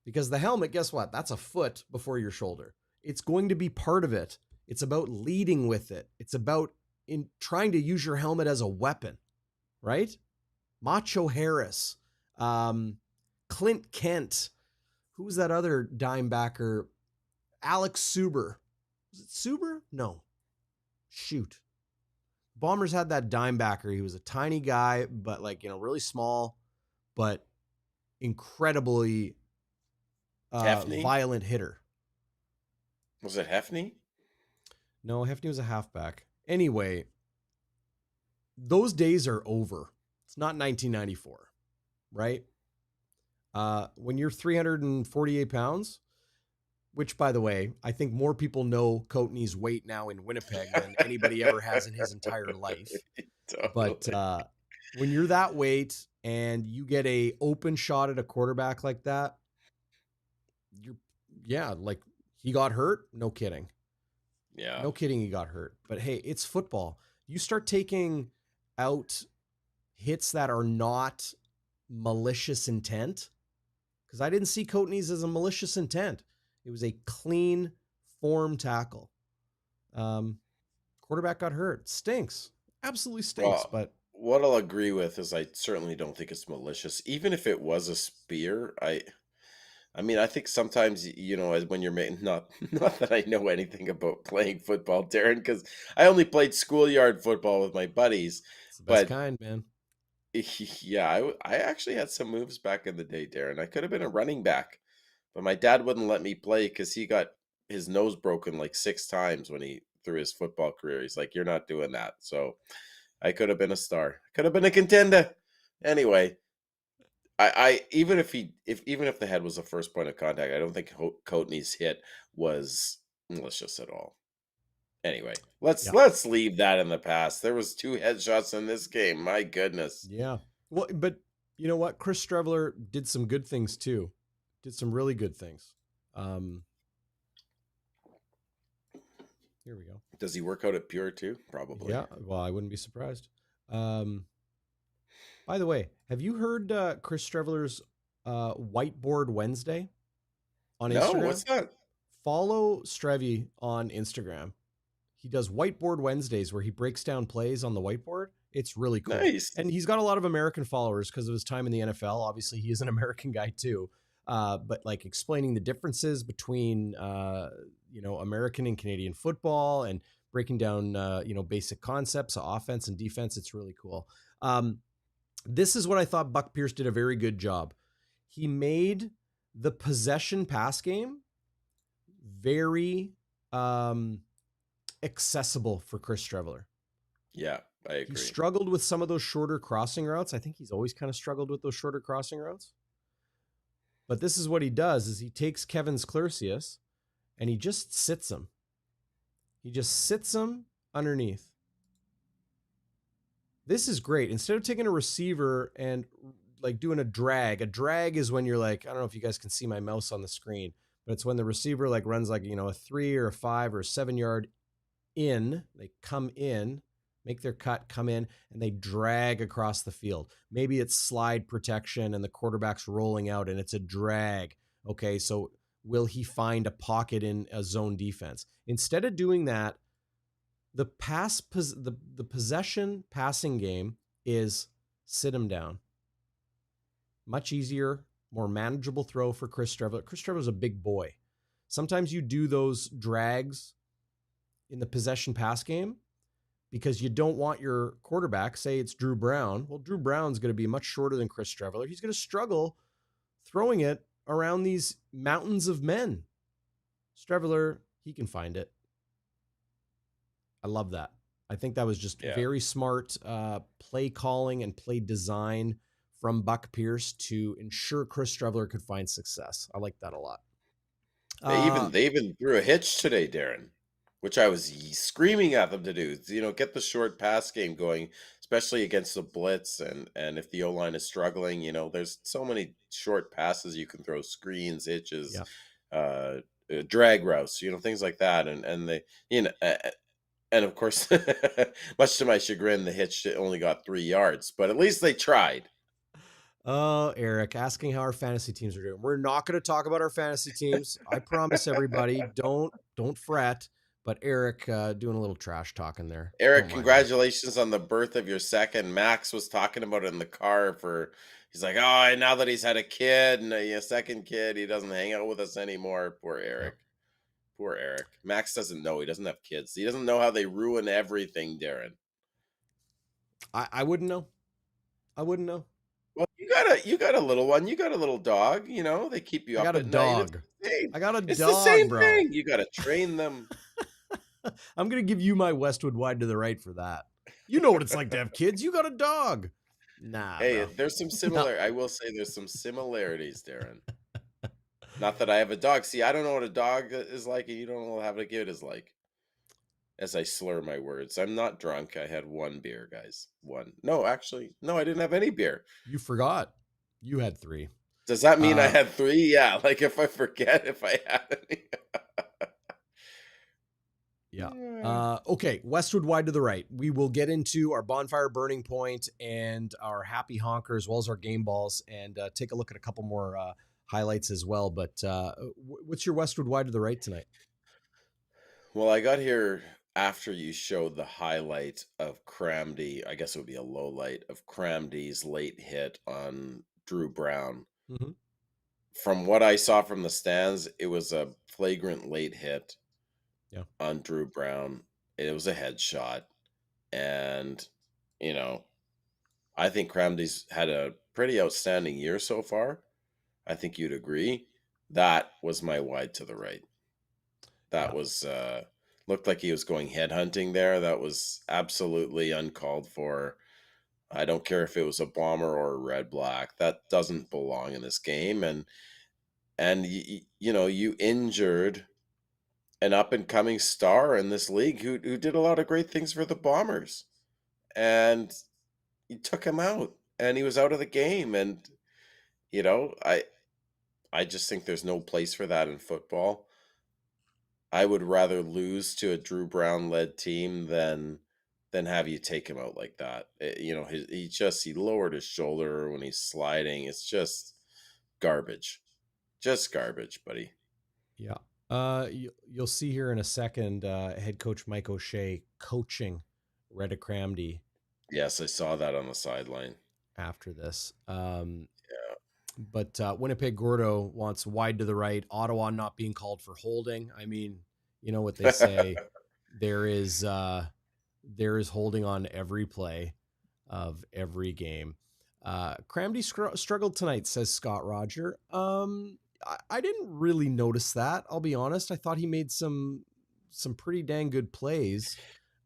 Because the helmet, guess what? That's a foot before your shoulder. It's going to be part of it It's about leading with it. It's about in trying to use your helmet as a weapon, right? Macho Harris, Clint Kent. Who was that other dime backer? Alex Suber. Was it Suber? No. Shoot. Bombers had that dime backer. He was a tiny guy, but really small, but incredibly Hefney? violent hitter. Was it Hefney? No, Hefney was a halfback. Anyway, those days are over. It's not 1994, right? When you're 348 pounds, which, by the way, I think more people know Coatney's weight now in Winnipeg than anybody ever has in his entire life. Totally. But when you're that weight and you get a open shot at a quarterback like that, he got hurt. No kidding. Yeah. No kidding, he got hurt. But hey, it's football. You start taking out hits that are not malicious intent, because I didn't see Coatney's as a malicious intent. It was a clean form tackle. Quarterback got hurt. Stinks. Absolutely stinks. Well, but what I'll agree with is I certainly don't think it's malicious. Even if it was a spear, I mean, I think sometimes, as when you're making, not that I know anything about playing football, Darren, because I only played schoolyard football with my buddies. it's the best But kind, man. yeah, I actually had some moves back in the day, Darren. I could have been a running back, but my dad wouldn't let me play because he got his nose broken like 6 times when he through his football career. He's like, "You're not doing that." So I could have been a star. Could have been a contender. Anyway, I even if the head was the first point of contact, I don't think Coatney's hit was malicious at all. Anyway, let's leave that in the past. There was 2 headshots in this game. My goodness. Yeah. Well, but you know what? Chris Streveler did some good things too. Did some really good things. Here we go. Does he work out at Pure too? Probably. Yeah. Well, I wouldn't be surprised. By the way, have you heard Chris Streveler's Whiteboard Wednesday on Instagram? No, what's that? Follow Strevy on Instagram. He does Whiteboard Wednesdays where he breaks down plays on the whiteboard. It's really cool. Nice. And he's got a lot of American followers because of his time in the NFL. Obviously, he is an American guy too. But like explaining the differences between, American and Canadian football and breaking down, basic concepts of offense and defense. It's really cool. This is what I thought Buck Pierce did a very good job. He made the possession pass game very accessible for Chris Streveler. Yeah, I agree. He struggled with some of those shorter crossing routes. I think he's always kind of struggled with those shorter crossing routes. But this is what he does, is he takes Kevin's Clercius and he just sits him. He just sits him underneath. This is great. Instead of taking a receiver and like doing a drag is when you're like, I don't know if you guys can see my mouse on the screen, but it's when the receiver like runs like, a 3 or a 5 or a 7 yard in, they come in, make their cut, come in, and they drag across the field. Maybe it's slide protection and the quarterback's rolling out and it's a drag. Okay, so will he find a pocket in a zone defense? Instead of doing that, the possession passing game is sit him down. Much easier, more manageable throw for Chris Streveler. Chris Streveler's a big boy. Sometimes you do those drags in the possession pass game because you don't want your quarterback, say it's Drew Brown. Well, Drew Brown's going to be much shorter than Chris Streveler. He's going to struggle throwing it around these mountains of men. Streveler, he can find it. I love that. I think that was just very smart play calling and play design from Buck Pierce to ensure Chris Streveler could find success. I like that a lot. They even threw a hitch today, Darren, which I was screaming at them to do. Get the short pass game going, especially against the blitz, and if the O-line is struggling, there's so many short passes you can throw, screens, hitches, drag routes, things like that, and they, and of course, much to my chagrin, the hitch only got 3 yards, but at least they tried. Oh, Eric, asking how our fantasy teams are doing. We're not going to talk about our fantasy teams. I promise everybody, don't fret. But Eric doing a little trash talking there. Eric, Don't mind him. congratulations on the birth of your second. Max was talking about it in the car he's like, oh, now that he's had a kid and a second kid, he doesn't hang out with us anymore. Poor Eric. Yep. Poor Eric. Max doesn't know. He doesn't have kids. He doesn't know how they ruin everything, Darrin. I wouldn't know. I wouldn't know. Well, you got a little one. You got a little dog. You know, they keep you up at night. I got a dog. It's the same thing. You got to train them. I'm going to give you my Westwood wide to the right for that. You know what it's like to have kids. You got a dog. Nah. Hey, bro. there's some similar. I will say there's some similarities, Darrin. Not that I have a dog. See, I don't know what a dog is like, and you don't know what a kid is like. As I slur my words, I'm not drunk. I had one beer, guys. One. No, actually, no, I didn't have any beer. You forgot. You had 3. Does that mean I had 3? Yeah. Like if I forget if I had any. Yeah. Okay. Westwood wide to the right. We will get into our bonfire burning point and our happy honker as well as our game balls and take a look at a couple more highlights as well. But what's your Westwood wide to the right tonight? Well, I got here after you showed the highlight of Kramdi. I guess it would be a low light of Kramdi's late hit on Drew Brown. Mm-hmm. From what I saw from the stands, it was a flagrant late hit. Yeah. On Drew Brown. It was a headshot. And, you know, I think Kramdi's had a pretty outstanding year so far. I think you'd agree. That was my wide to the right. That was, looked like he was going headhunting there. That was absolutely uncalled for. I don't care if it was a Baumer or a RedBlack. That doesn't belong in this game. And you know, you injured an up-and-coming star in this league who did a lot of great things for the Bombers. And you took him out, and he was out of the game. And, you know, I just think there's no place for that in football. I would rather lose to a Drew Brown-led team than have you take him out like that. You know, he lowered his shoulder when he's sliding. It's just garbage. Just garbage, buddy. Yeah. You'll see here in a second, head coach Mike O'Shea coaching Redha Kramdi. Yes, I saw that on the sideline. After this. But Winnipeg Gordo wants wide to the right. Ottawa not being called for holding. I mean, you know what they say. There is holding on every play of every game. Kramdi struggled tonight, says Scott Roger. I didn't really notice that. I'll be honest. I thought he made some pretty dang good plays.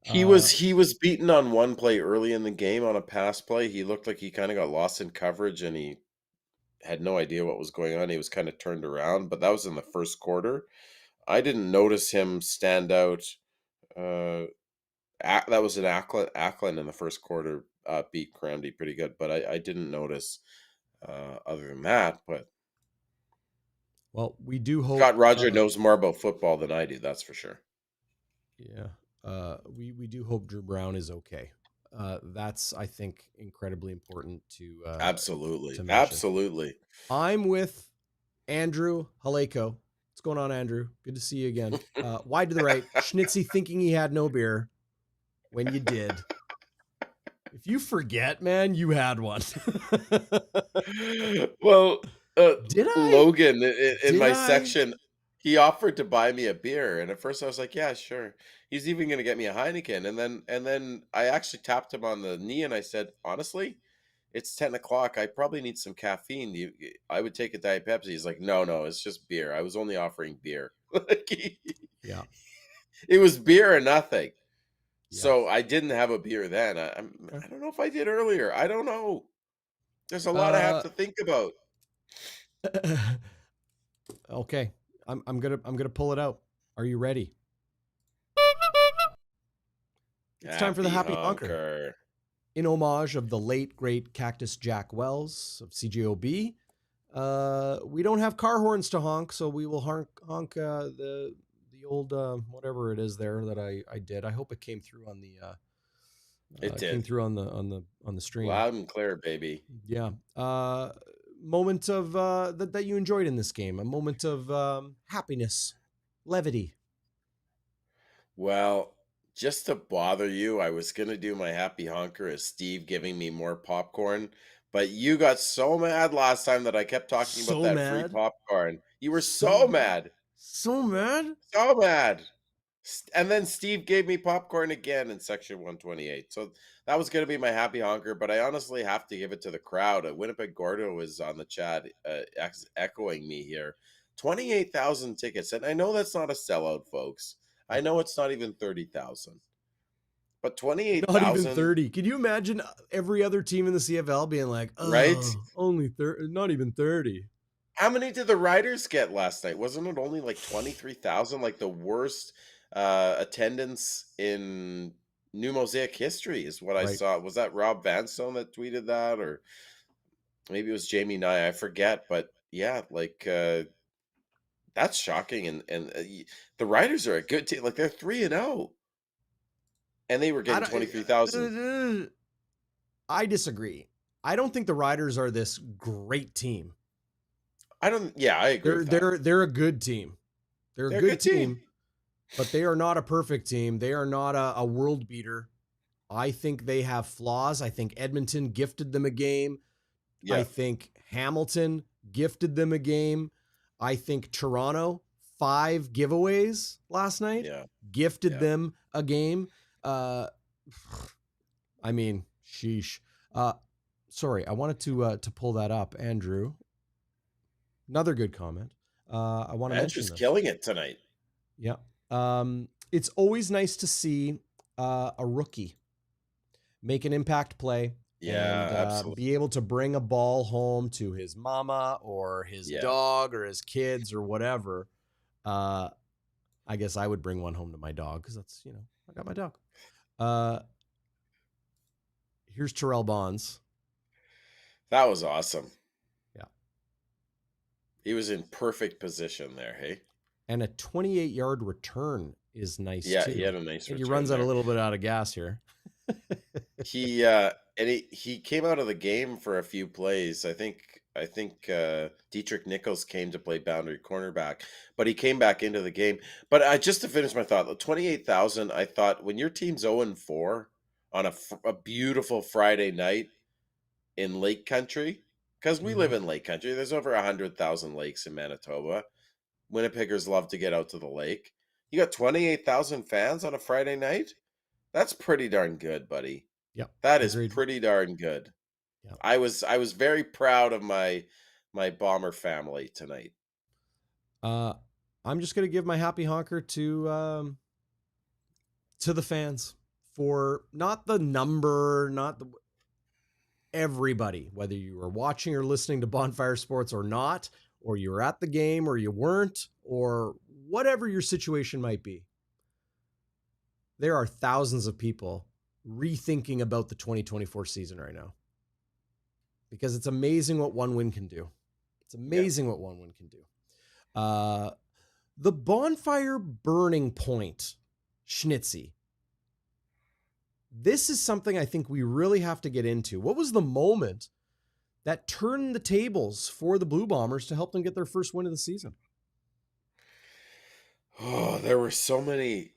He was beaten on one play early in the game on a pass play. He looked like he kind of got lost in coverage and he had no idea what was going on. He was kind of turned around, but that was in the first quarter. I didn't notice him stand out. That was an Ackland in the first quarter beat Kramdi pretty good, but I didn't notice other than that. But well, we do hope Scott Roger knows more about football than I do. That's for sure. Yeah. We do hope Drew Brown is okay. That's, I think, incredibly important to absolutely. To absolutely. I'm with Andrew Haleko. What's going on, Andrew? Good to see you again. Wide to the right. Schnitzy thinking he had no beer when you did. If you forget, man, you had one. Well, did I? Logan in my section, he offered to buy me a beer, and at first I was like, "Yeah, sure." He's even going to get me a Heineken, and then I actually tapped him on the knee, and I said, "Honestly, it's 10 o'clock. I probably need some caffeine. I would take a Diet Pepsi." He's like, "No, it's just beer. I was only offering beer." Yeah, it was beer or nothing. Yeah. So I didn't have a beer then. I don't know if I did earlier. I don't know. There's a lot I have to think about. Okay, I'm gonna pull it out. Are you ready? It's time for the happy honker. In homage of the late great Cactus Jack Wells of CJOB. We don't have car horns to honk, so we will honk the old whatever it is there that I did. I hope it came through on the it did. Came through on the stream. Loud and clear, baby. Yeah. Moment of that you enjoyed in this game. A moment of happiness, levity. Well, just to bother you, I was gonna do my happy honker as Steve giving me more popcorn, but you got so mad last time that I kept talking about So that free mad. popcorn. You were So so mad. mad. So mad. So mad. And then Steve gave me popcorn again in section 128. So that was going to be my happy honker, but I honestly have to give it to the crowd. Winnipeg Gordo is on the chat echoing me here. 28,000 tickets. And I know that's not a sellout, folks. I know it's not even 30,000. But Not even 28,000, 30. Can you imagine every other team in the CFL being like, right? oh, only 30, not even 30. How many did the Riders get last night? Wasn't it only like 23,000? Like the worst attendance in New Mosaic history is what I Right. saw. Was that Rob Vanstone that tweeted that? Or maybe it was Jamie Nye. I forget. But yeah, like that's shocking. And the Riders are a good team. Like they're 3-0. And they were I getting don't, 23,000. I disagree. I don't think the Riders are this great team. I agree with that. They're a good team. They're a good team, but they are not a perfect team. They are not a world beater. I think they have flaws. I think Edmonton gifted them a game. Yeah. I think Hamilton gifted them a game. I think Toronto, 5 giveaways last night, gifted them a game. I mean, sheesh. Sorry, I wanted to pull that up, Andrew. Another good comment. I want to mention this. Killing it tonight. Yeah. It's always nice to see a rookie make an impact play. Yeah, and be able to bring a ball home to his mama or his dog or his kids or whatever. I guess I would bring one home to my dog because that's, I got my dog. Here's Terell Bonds. That was awesome. Yeah. He was in perfect position there, hey? And a 28-yard return is nice too. Yeah, he had a nice return. He runs out a little bit out of gas here. He came out of the game for a few plays. I think Dietrich Nichols came to play boundary cornerback, but he came back into the game. But just to finish my thought, 28,000. I thought when your team's 0-4 on a beautiful Friday night in Lake Country, because we live in Lake Country, there's over 100,000 lakes in Manitoba. Winnipeggers love to get out to the lake. You got 28,000 fans on a Friday night. That's pretty darn good, buddy. Yeah, that is pretty darn good. Yeah. I was very proud of my Baumer family tonight. I'm just gonna give my happy honker to the fans for not the number, not the everybody, whether you were watching or listening to Bonfire Sports or not, or you were at the game or you weren't, or whatever your situation might be. There are thousands of people rethinking about the 2024 season right now because it's amazing what one win can do. It's amazing what one win can do. The Bonfire burning point, Schnitzy. This is something I think we really have to get into. What was the moment that turned the tables for the Blue Bombers to help them get their first win of the season? Oh, there were so many.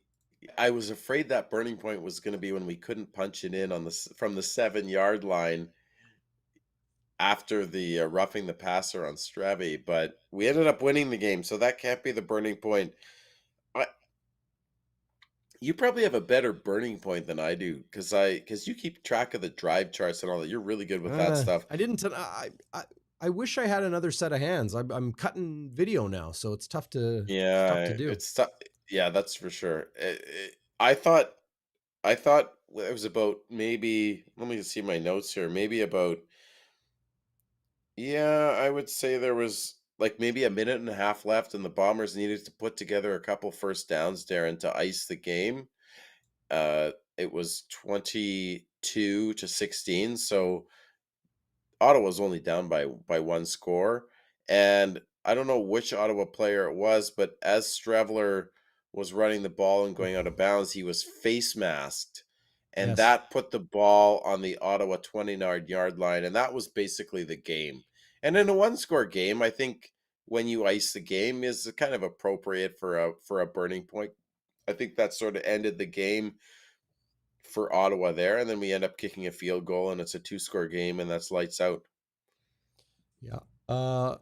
I was afraid that burning point was going to be when we couldn't punch it in from the 7-yard line after the roughing the passer on Strevy, but we ended up winning the game, so that can't be the burning point. You probably have a better burning point than I do because you keep track of the drive charts and all that. You're really good with that stuff. I didn't. I wish I had another set of hands. I'm cutting video now, so it's tough to do. It's tough. Yeah, that's for sure. I thought it was about maybe. Let me see my notes here. Maybe about. Yeah, I would say there was like maybe a minute and a half left, and the Bombers needed to put together a couple first downs, Darrin, to ice the game. It was 22-16, so Ottawa was only down by one score, and I don't know which Ottawa player it was, but as Streveler was running the ball and going out of bounds, he was face masked, and that put the ball on the Ottawa 20-yard line, and that was basically the game. And in a one-score game, I think when you ice the game is kind of appropriate for a burning point. I think that sort of ended the game for Ottawa there, and then we end up kicking a field goal, and it's a 2-score game, and that's lights out. Yeah.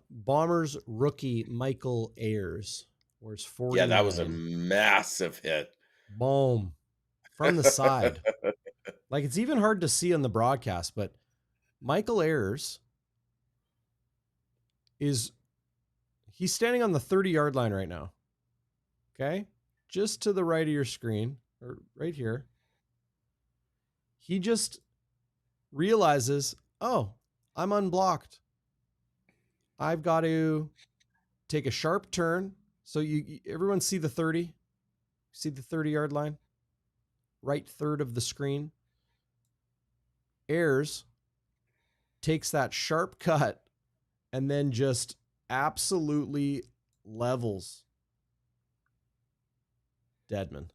Bombers rookie Michael Ayers wears 49. Yeah, that was a massive hit. Boom. From the side. Like, it's even hard to see on the broadcast, but Michael Ayers he's standing on the 30-yard line right now. Okay? Just to the right of your screen, or right here. He just realizes, oh, I'm unblocked. I've got to take a sharp turn. So everyone see the 30? See the 30-yard line? Right third of the screen. Ayers takes that sharp cut and then just absolutely levels Dedman.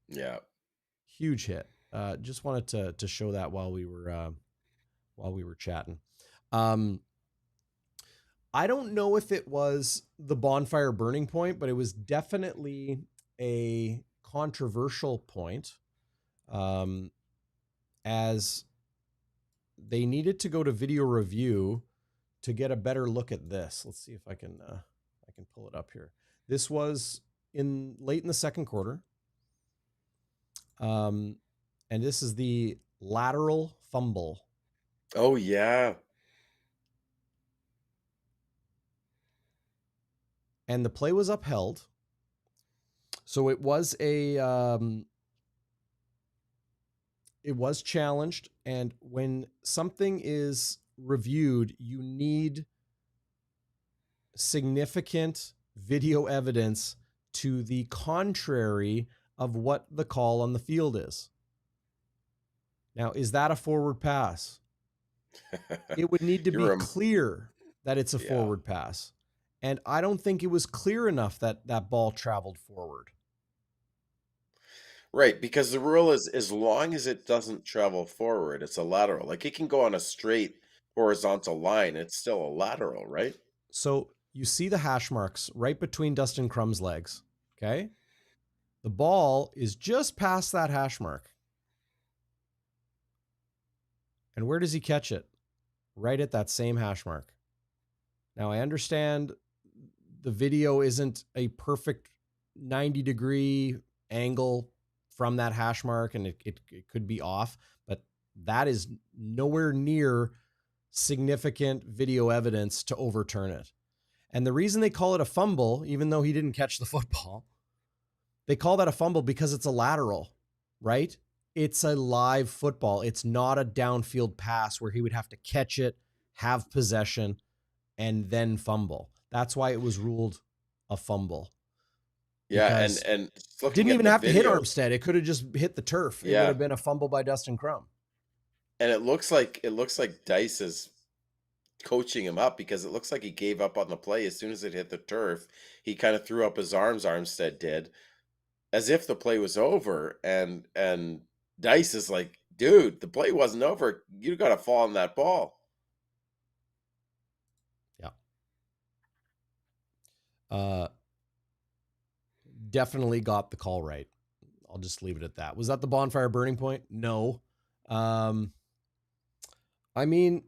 Yeah. Huge hit. Just wanted to show that while we were chatting. I don't know if it was the bonfire burning point, but it was definitely a controversial point, as they needed to go to video review to get a better look at this. Let's see if I can pull it up here. This was late in the second quarter. And this is the lateral fumble. Oh, yeah. And the play was upheld. So it was it was challenged. And when something is reviewed, you need significant video evidence to the contrary of what the call on the field is. Now, is that a forward pass? It would need to be clear that it's a forward pass. And I don't think it was clear enough that that ball traveled forward. Right, because the rule is as long as it doesn't travel forward, it's a lateral. Like, it can go on a straight horizontal line. It's still a lateral, right? So you see the hash marks right between Dustin Crum's legs, okay? The ball is just past that hash mark. And where does he catch it? Right at that same hash mark. Now, I understand the video isn't a perfect 90-degree angle from that hash mark, and it could be off, but that is nowhere near significant video evidence to overturn it. And the reason they call it a fumble, even though he didn't catch the football, they call that a fumble because it's a lateral, right? It's a live football. It's not a downfield pass where he would have to catch it, have possession, and then fumble. That's why it was ruled a fumble. Yeah, and didn't even have to hit Armstead. It could have just hit the turf. It would have been a fumble by Dustin Crum. And it looks like Dice is coaching him up, because it looks like he gave up on the play as soon as it hit the turf. He kind of threw up his arms, Armstead did, as if the play was over, and Dice is like, dude, the play wasn't over. You got to fall on that ball. Yeah. Definitely got the call right. I'll just leave it at that. Was that the bonfire burning point? No. I mean,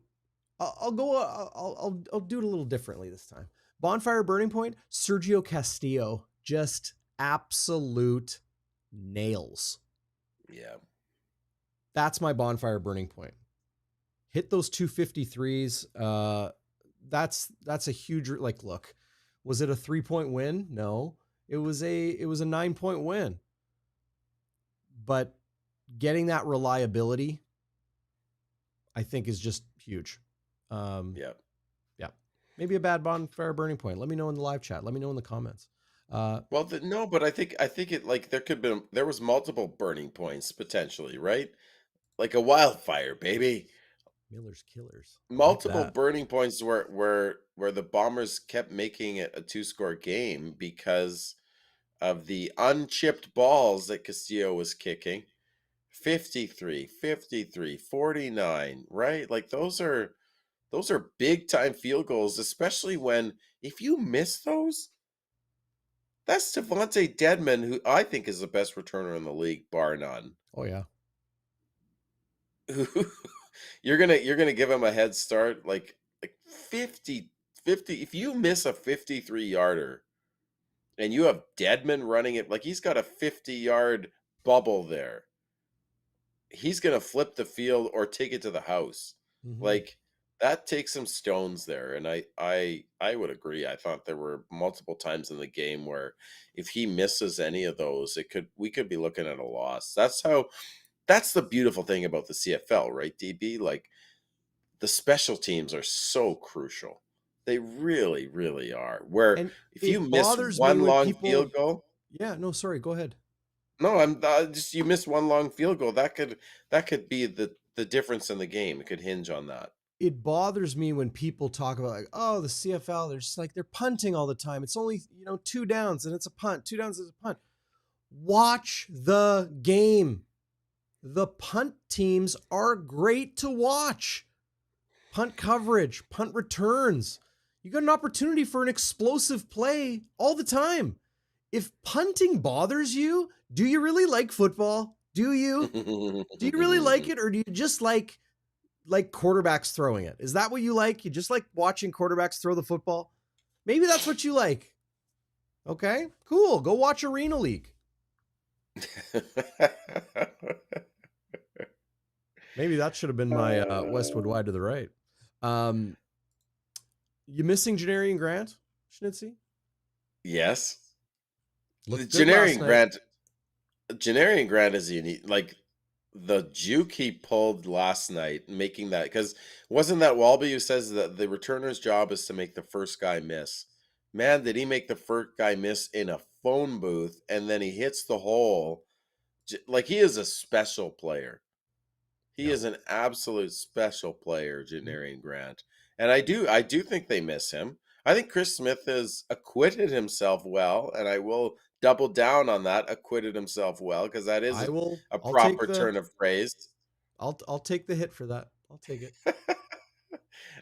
I'll do it a little differently this time. Bonfire burning point, Sergio Castillo, just absolute nails. Yeah. That's my bonfire burning point. Hit those 253s. That's a huge, like, look, was it a 3-point win? No. It was a 9-point win. But getting that reliability, I think, is just huge. Yeah. Maybe a bad bonfire burning point. Let me know in the live chat. Let me know in the comments. No, but I think it, like, there was multiple burning points potentially, right? Like a wildfire, baby. Miller's Killers. Multiple burning points where the Bombers kept making it a 2-score game because of the unchipped balls that Castillo was kicking. 53, 49, right? Like, those are big time field goals, especially when, if you miss those, That's Devontae Dedmon, who I think is the best returner in the league, bar none. Oh yeah. You're gonna give him a head start like 50. If you miss a 53-yarder and you have Dedmon running it, like he's got a 50-yard bubble there, he's gonna flip the field or take it to the house. Like that takes some stones there. And I would agree. I thought there were multiple times in the game where if he misses any of those, we could be looking at a loss. That's the beautiful thing about the CFL, right, DB? Like the special teams are so crucial. They really, really are. Where And if you it miss bothers me one when long people. field goal, Yeah, no, sorry. Go ahead. no, I'm just you miss one long field goal, that could be the difference in the game. It could hinge on that. It bothers me when people talk about like, oh, the CFL, they're just like they're punting all the time. It's only 2 downs and it's a punt. 2 downs is a punt. Watch the game. The punt teams are great to watch. Punt coverage, punt returns. You got an opportunity for an explosive play all the time. If punting bothers you, do you really like football? Do you? Do you really like it, or do you just like quarterbacks throwing it? Is that what you like? You just like watching quarterbacks throw the football? Maybe that's what you like. Okay, cool. Go watch Arena League. Maybe that should have been my Westwood wide to the right. You missing Janarian Grant, Schnitzy? Yes. Looked good last night. Janarian Grant is unique. Like the juke he pulled last night, making that, because wasn't that Walby who says that the returner's job is to make the first guy miss? Man, did he make the first guy miss in a phone booth, and then he hits the hole. Like he is a special player. He is an absolute special player, Janarian Grant. And I do think they miss him. I think Chris Smith has acquitted himself well, and I will double down on that, acquitted himself well, because that is a proper turn of phrase. I'll take the hit for that. I'll take it.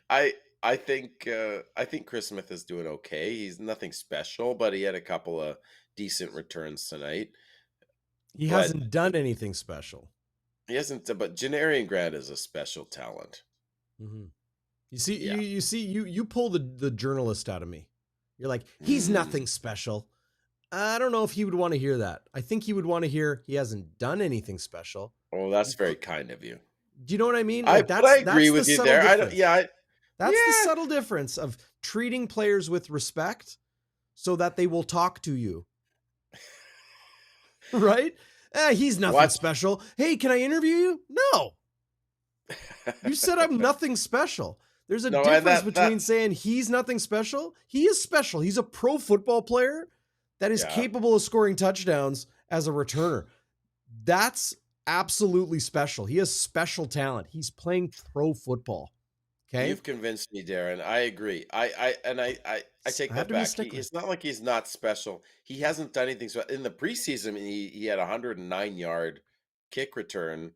I think Chris Smith is doing okay. He's nothing special, but he had a couple of decent returns tonight. He hasn't done anything special. He hasn't, but Janarian Grant is a special talent. Mm-hmm. You see, you pull the journalist out of me. You're like, he's nothing special. I don't know if he would want to hear that. I think he would want to hear he hasn't done anything special. Oh, that's very kind of you. Do you know what I mean? I agree with you there. That's the subtle difference of treating players with respect so that they will talk to you. Right? He's nothing special. Hey, can I interview you? No. You said I'm nothing special. There's a difference between saying he's nothing special. He is special. He's a pro football player that is capable of scoring touchdowns as a returner. That's absolutely special. He has special talent. He's playing pro football. Okay. You've convinced me, Darren. I agree. I take that back. It's not like he's not special. He hasn't done anything special. In the preseason, he had a 109-yard kick return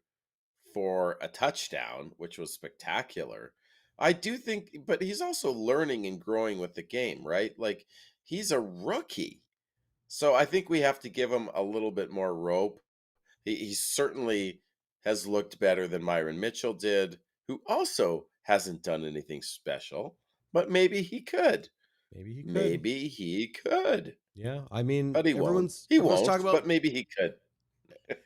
for a touchdown, which was spectacular. I do think, but he's also learning and growing with the game, right? Like he's a rookie. So I think we have to give him a little bit more rope. He certainly has looked better than Myron Mitchell did, who also hasn't done anything special, but maybe he could. Maybe he could. Yeah, I mean, but he won't. He won't. But maybe he could.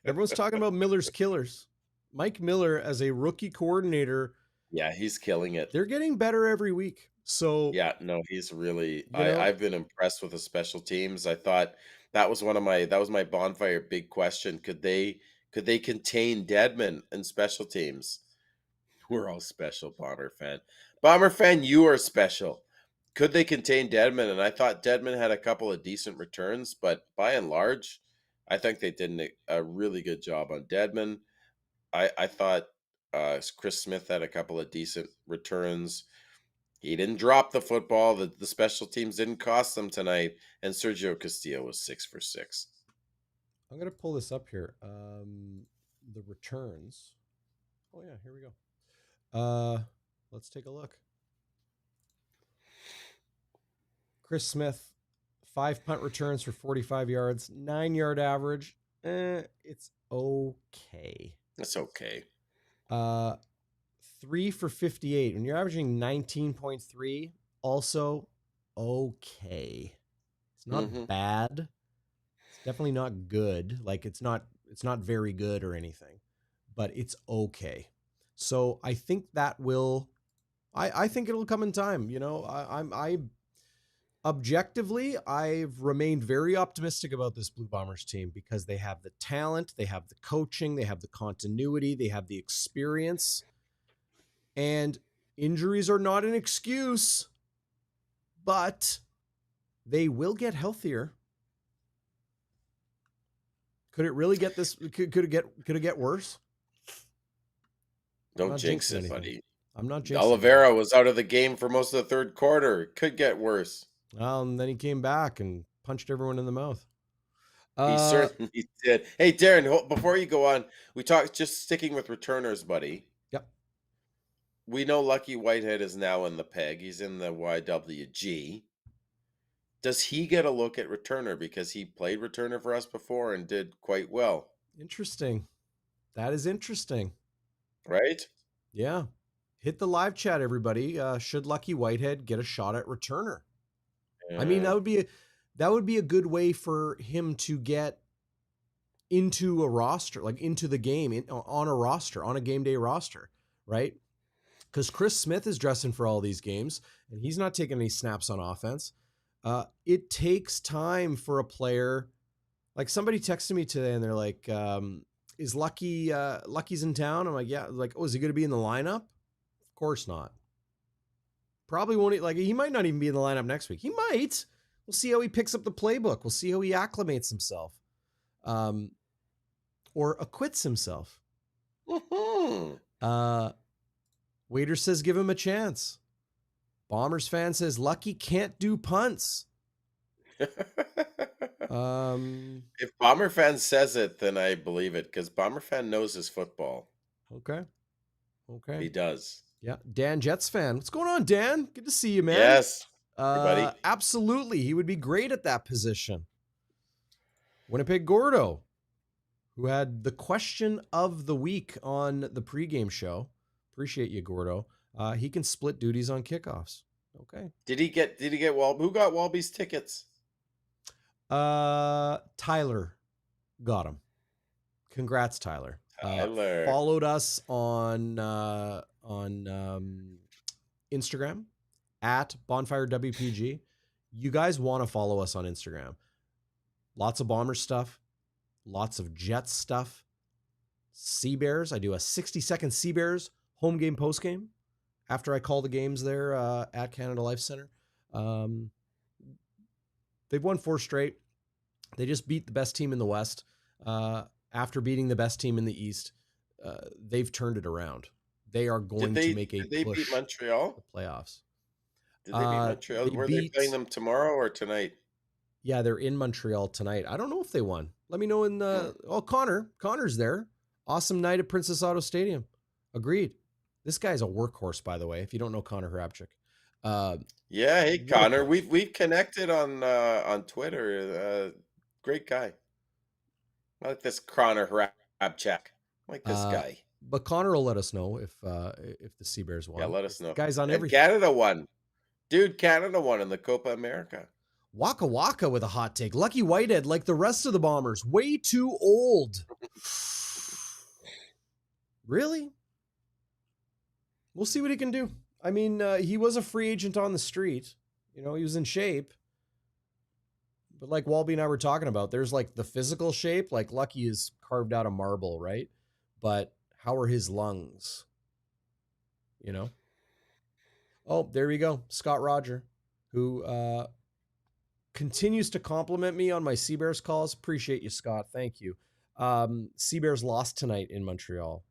Everyone's talking about Miller's killers. Mike Miller as a rookie coordinator. Yeah, he's killing it. They're getting better every week. So yeah, no, he's really. I've been impressed with the special teams. I thought that was my Bonfire big question. Could they contain Dedmon in special teams? We're all special, Baumer fan. Baumer fan, you are special. Could they contain Dedmon? And I thought Dedmon had a couple of decent returns, but by and large, I think they did a really good job on Dedmon. I thought Chris Smith had a couple of decent returns. He didn't drop the football. The special teams didn't cost them tonight. And Sergio Castillo was 6 for 6. I'm going to pull this up here. The returns. Oh, yeah, here we go. Let's take a look. Chris Smith, 5 punt returns for 45 yards, 9-yard average. It's okay. That's okay. 3 for 58. When you're averaging 19.3, also okay. It's not bad. It's definitely not good. Like it's not very good or anything, but it's okay. So I think that will, I think it'll come in time. You know, I objectively, I've remained very optimistic about this Blue Bombers team because they have the talent, they have the coaching, they have the continuity, they have the experience, and injuries are not an excuse, but they will get healthier. Could it really get this? Could it get worse? Don't jinx it, buddy. I'm not jinxing. Oliveira was out of the game for most of the third quarter. It could get worse. Well, and then he came back and punched everyone in the mouth. He certainly did. Hey, Darrin, before you go on, we talked just sticking with returners, buddy. Yep. We know Lucky Whitehead is now in the PEG. He's in the YWG. Does he get a look at returner because he played returner for us before and did quite well? Interesting. That is interesting. Right? Yeah. Hit the live chat, everybody. Should Lucky Whitehead get a shot at returner? Yeah. I mean, that would be a good way for him to get into a roster, like into the game, on a roster, on a game day roster, right? Because Chris Smith is dressing for all these games, and he's not taking any snaps on offense. It takes time for a player. Like somebody texted me today, and they're like, "Is Lucky's in town?" I'm like, "Yeah." Like, "Oh, is he going to be in the lineup?" Of course not. Probably won't. Like, he might not even be in the lineup next week. He might. We'll see how he picks up the playbook. We'll see how he acclimates himself, or acquits himself. Waiter says, "Give him a chance." Bombers fan says, "Lucky can't do punts." If Bomber fan says it, then I believe it because Bomber fan knows his football. Okay. He does. Yeah. Dan Jets fan. What's going on, Dan? Good to see you, man. Yes. Everybody. Absolutely. He would be great at that position. Winnipeg Gordo, who had the question of the week on the pregame show. Appreciate you, Gordo. He can split duties on kickoffs. Okay. Did he get who got WALBY'S tickets? Tyler got him. Congrats, Tyler. Followed us on Instagram at Bonfire WPG. You guys want to follow us on Instagram. Lots of Bomber stuff, lots of Jets stuff. Sea Bears. I do a 60-second Sea Bears home game, post game after I call the games there at Canada Life Center. They've won 4 straight. They just beat the best team in the West. After beating the best team in the East, they've turned it around. They are going to make a push. Did they beat Montreal? The playoffs. Did they beat Montreal? Were they playing them tomorrow or tonight? Yeah, they're in Montreal tonight. I don't know if they won. Let me know in the... Oh, Connor's there. Awesome night at Princess Auto Stadium. Agreed. This guy's a workhorse, by the way, if you don't know Connor Hrabchik. Yeah, hey, Connor. We've connected on Twitter. Great guy. I like this Connor Hrabchik. I like this guy. But Connor will let us know if the Sea Bears won. Yeah, let us know. Guys on everything. Canada won. Dude, Canada won in the Copa America. Waka Waka with a hot take. Lucky Whitehead, like the rest of the Bombers, way too old. Really? We'll see what he can do. I mean, he was a free agent on the street. You know, he was in shape. But like Walby and I were talking about, there's like the physical shape. Like Lucky is carved out of marble, right? But how are his lungs? You know? Oh, there we go. Scott Roger, who continues to compliment me on my Sea Bears calls. Appreciate you, Scott. Thank you. Sea Bears lost tonight in Montreal.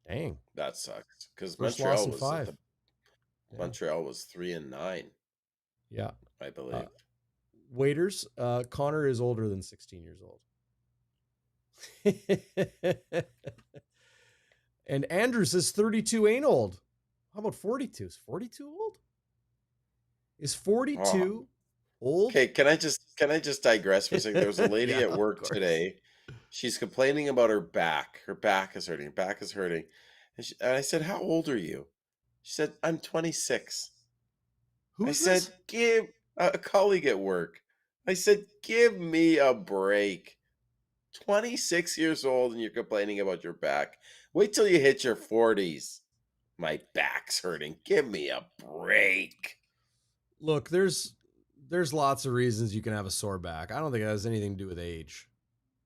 Dang. That sucks. Because Montreal was 5. Montreal was 3-9. Yeah. I believe. Waiters, Connor is older than 16 years old. And Andrew says 32 ain't old. How about 42? Is 42 old? Is 42 Old? Okay, can I just digress for a second? There was a lady Yeah, at of work course. today. She's complaining about her back. Her back is hurting. Her back is hurting. And I said, "How old are you?" She said, "I'm 26." I Who's said, this? "Give a colleague at work." I said, "Give me a break. 26 years old and you're complaining about your back. Wait till you hit your 40s. My back's hurting. Give me a break." Look, there's lots of reasons you can have a sore back. I don't think it has anything to do with age.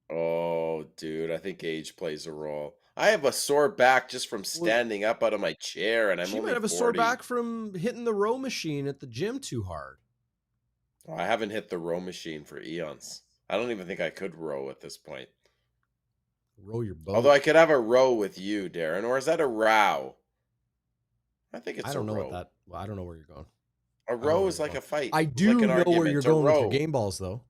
Oh, dude, I think age plays a role. I have a sore back just from Well, standing up out of my chair, and I'm she might only have a sore 40. back from hitting the row machine at the gym too hard. I haven't hit the row machine for eons. I don't even think I could row at this point. Row your Although boat. I could have a row with you, Darren, or is that a row? I think I it's a don't know what row. that. Well, I don't know where you're going. A I don't know row where is you're like going. a fight. I It's like do an know where you're argument. A going with your row. game balls, though.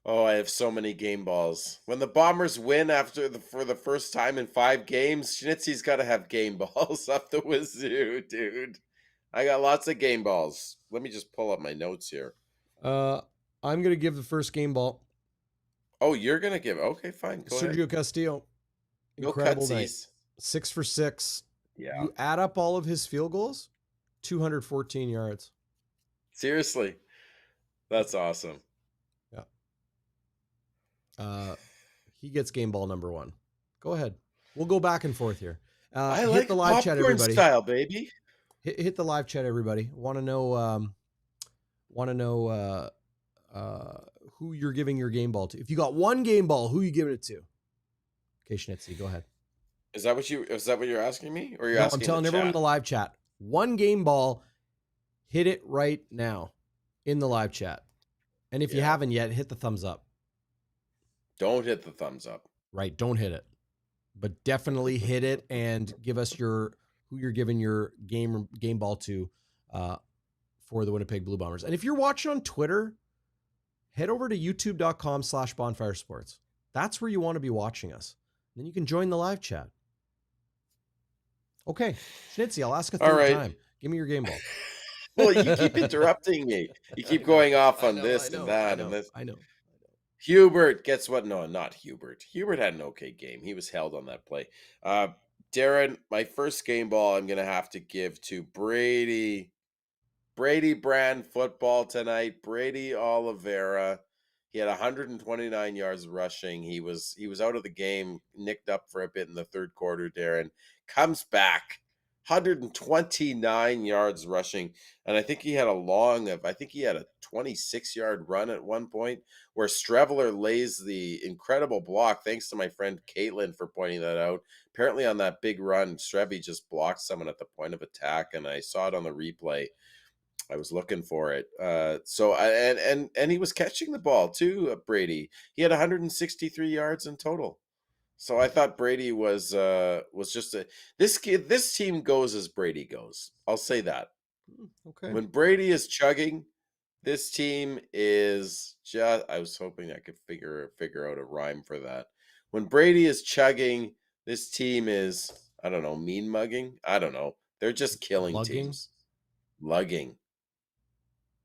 Oh, I have so many game balls. When the Bombers win for the first time in 5 games, Schnitzy's got to have game balls up the wazoo, dude. I got lots of game balls. Let me just pull up my notes here. I'm gonna give the first game ball. Oh, you're gonna give? Okay, fine. Go Sergio ahead. Castillo. No Incredible night. cutsies. 6 for 6. Yeah. You add up all of his field goals, 214 yards. Seriously, that's awesome. Yeah. He gets game ball number 1. Go ahead. We'll go back and forth here. I Hit like the live chat, popcorn everybody. style, baby. Hit the live chat, everybody. Want to know who you're giving your game ball to. If you got one game ball, who you giving it to? Okay, Schnitzy, go ahead. Is that what you're asking me, or you're No, asking? I'm telling the everyone in chat? the live chat. One game ball, hit it right now in the live chat. And if you haven't yet, hit the thumbs up. Don't hit the thumbs up. Right, don't hit it. But definitely hit it and give us who you're giving your game ball to for the Winnipeg Blue Bombers. And if you're watching on Twitter, head over to youtube.com/Bonfire Sports. That's where you want to be watching us. Then you can join the live chat. Okay, Schnitzy, I'll ask a third time. Give me your game ball. Well, you keep interrupting me. You keep going off on this and that and this. I know. Hubert, guess what? No, not Hubert. Hubert had an okay game. He was held on that play. Darren, my first game ball I'm going to have to give to Brady. Brady brand football tonight. Brady Oliveira. He had 129 yards rushing. He was out of the game, nicked up for a bit in the third quarter, Darren. Comes back. 129 yards rushing. And I think he had a 26-yard run at one point where Streveler lays the incredible block. Thanks to my friend Caitlin for pointing that out. Apparently on that big run, Strevy just blocked someone at the point of attack, and I saw it on the replay. I was looking for it. And he was catching the ball too, Brady. He had 163 yards in total. So I thought Brady was just this team goes as Brady goes. I'll say that. Okay. When Brady is chugging, this team is just I was hoping I could figure out a rhyme for that. When Brady is chugging, this team is, I don't know, mean mugging? I don't know. They're just killing teams. Lugging.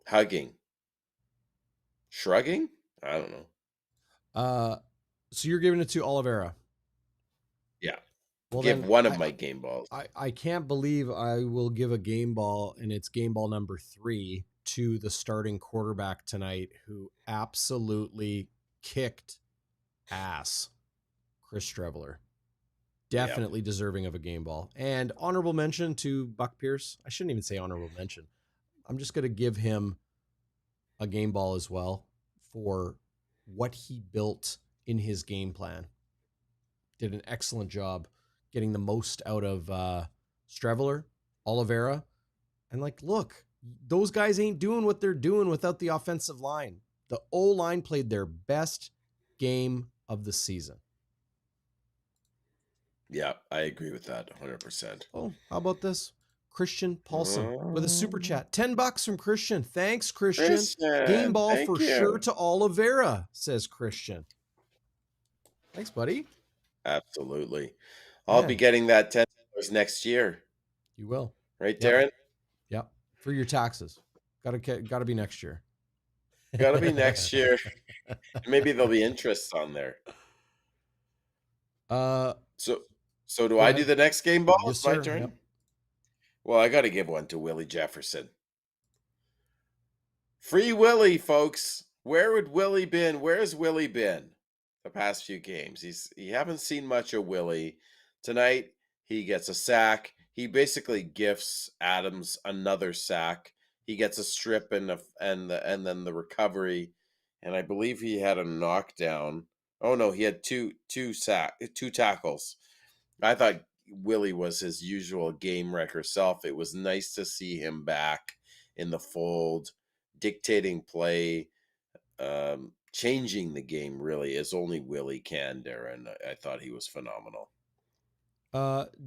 Hugging. Shrugging? I don't know. So you're giving it to Oliveira. Yeah. Well, give one of my game balls. I can't believe I will give a game ball, and it's game ball number 3 to the starting quarterback tonight, who absolutely kicked ass. Chris Streveler. Definitely deserving of a game ball. And honorable mention to Buck Pierce. I shouldn't even say honorable mention. I'm just going to give him a game ball as well for what he built in his game plan. Did an excellent job getting the most out of Streveler, Oliveira. And look, those guys ain't doing what they're doing without the offensive line. The O-line played their best game of the season. Yeah, I agree with that 100%. Oh, how about this? Christian Paulson with a super chat. $10 from Christian. Thanks, Christian. Game ball for sure to Oliveira, says Christian. Thanks, buddy. Absolutely. I'll be getting that $10 next year. You will. Right, Darren? Yep. For your taxes. Gotta be next year. Gotta be next year. Maybe there'll be interest on there. uh, So do Go I do ahead. the next game ball? Yes, It's my sir. turn. Yep. Well, I got to give one to Willie Jefferson. Free Willie, folks. Where would Willie been? Where's Willie been the past few games? You haven't seen much of Willie. Tonight he gets a sack. He basically gifts Adams another sack. He gets a strip and then the recovery, and I believe he had a knockdown. Oh no, he had two tackles. I thought Willie was his usual game wrecker self. It was nice to see him back in the fold, dictating play, changing the game really as only Willie can, Darren. I thought he was phenomenal.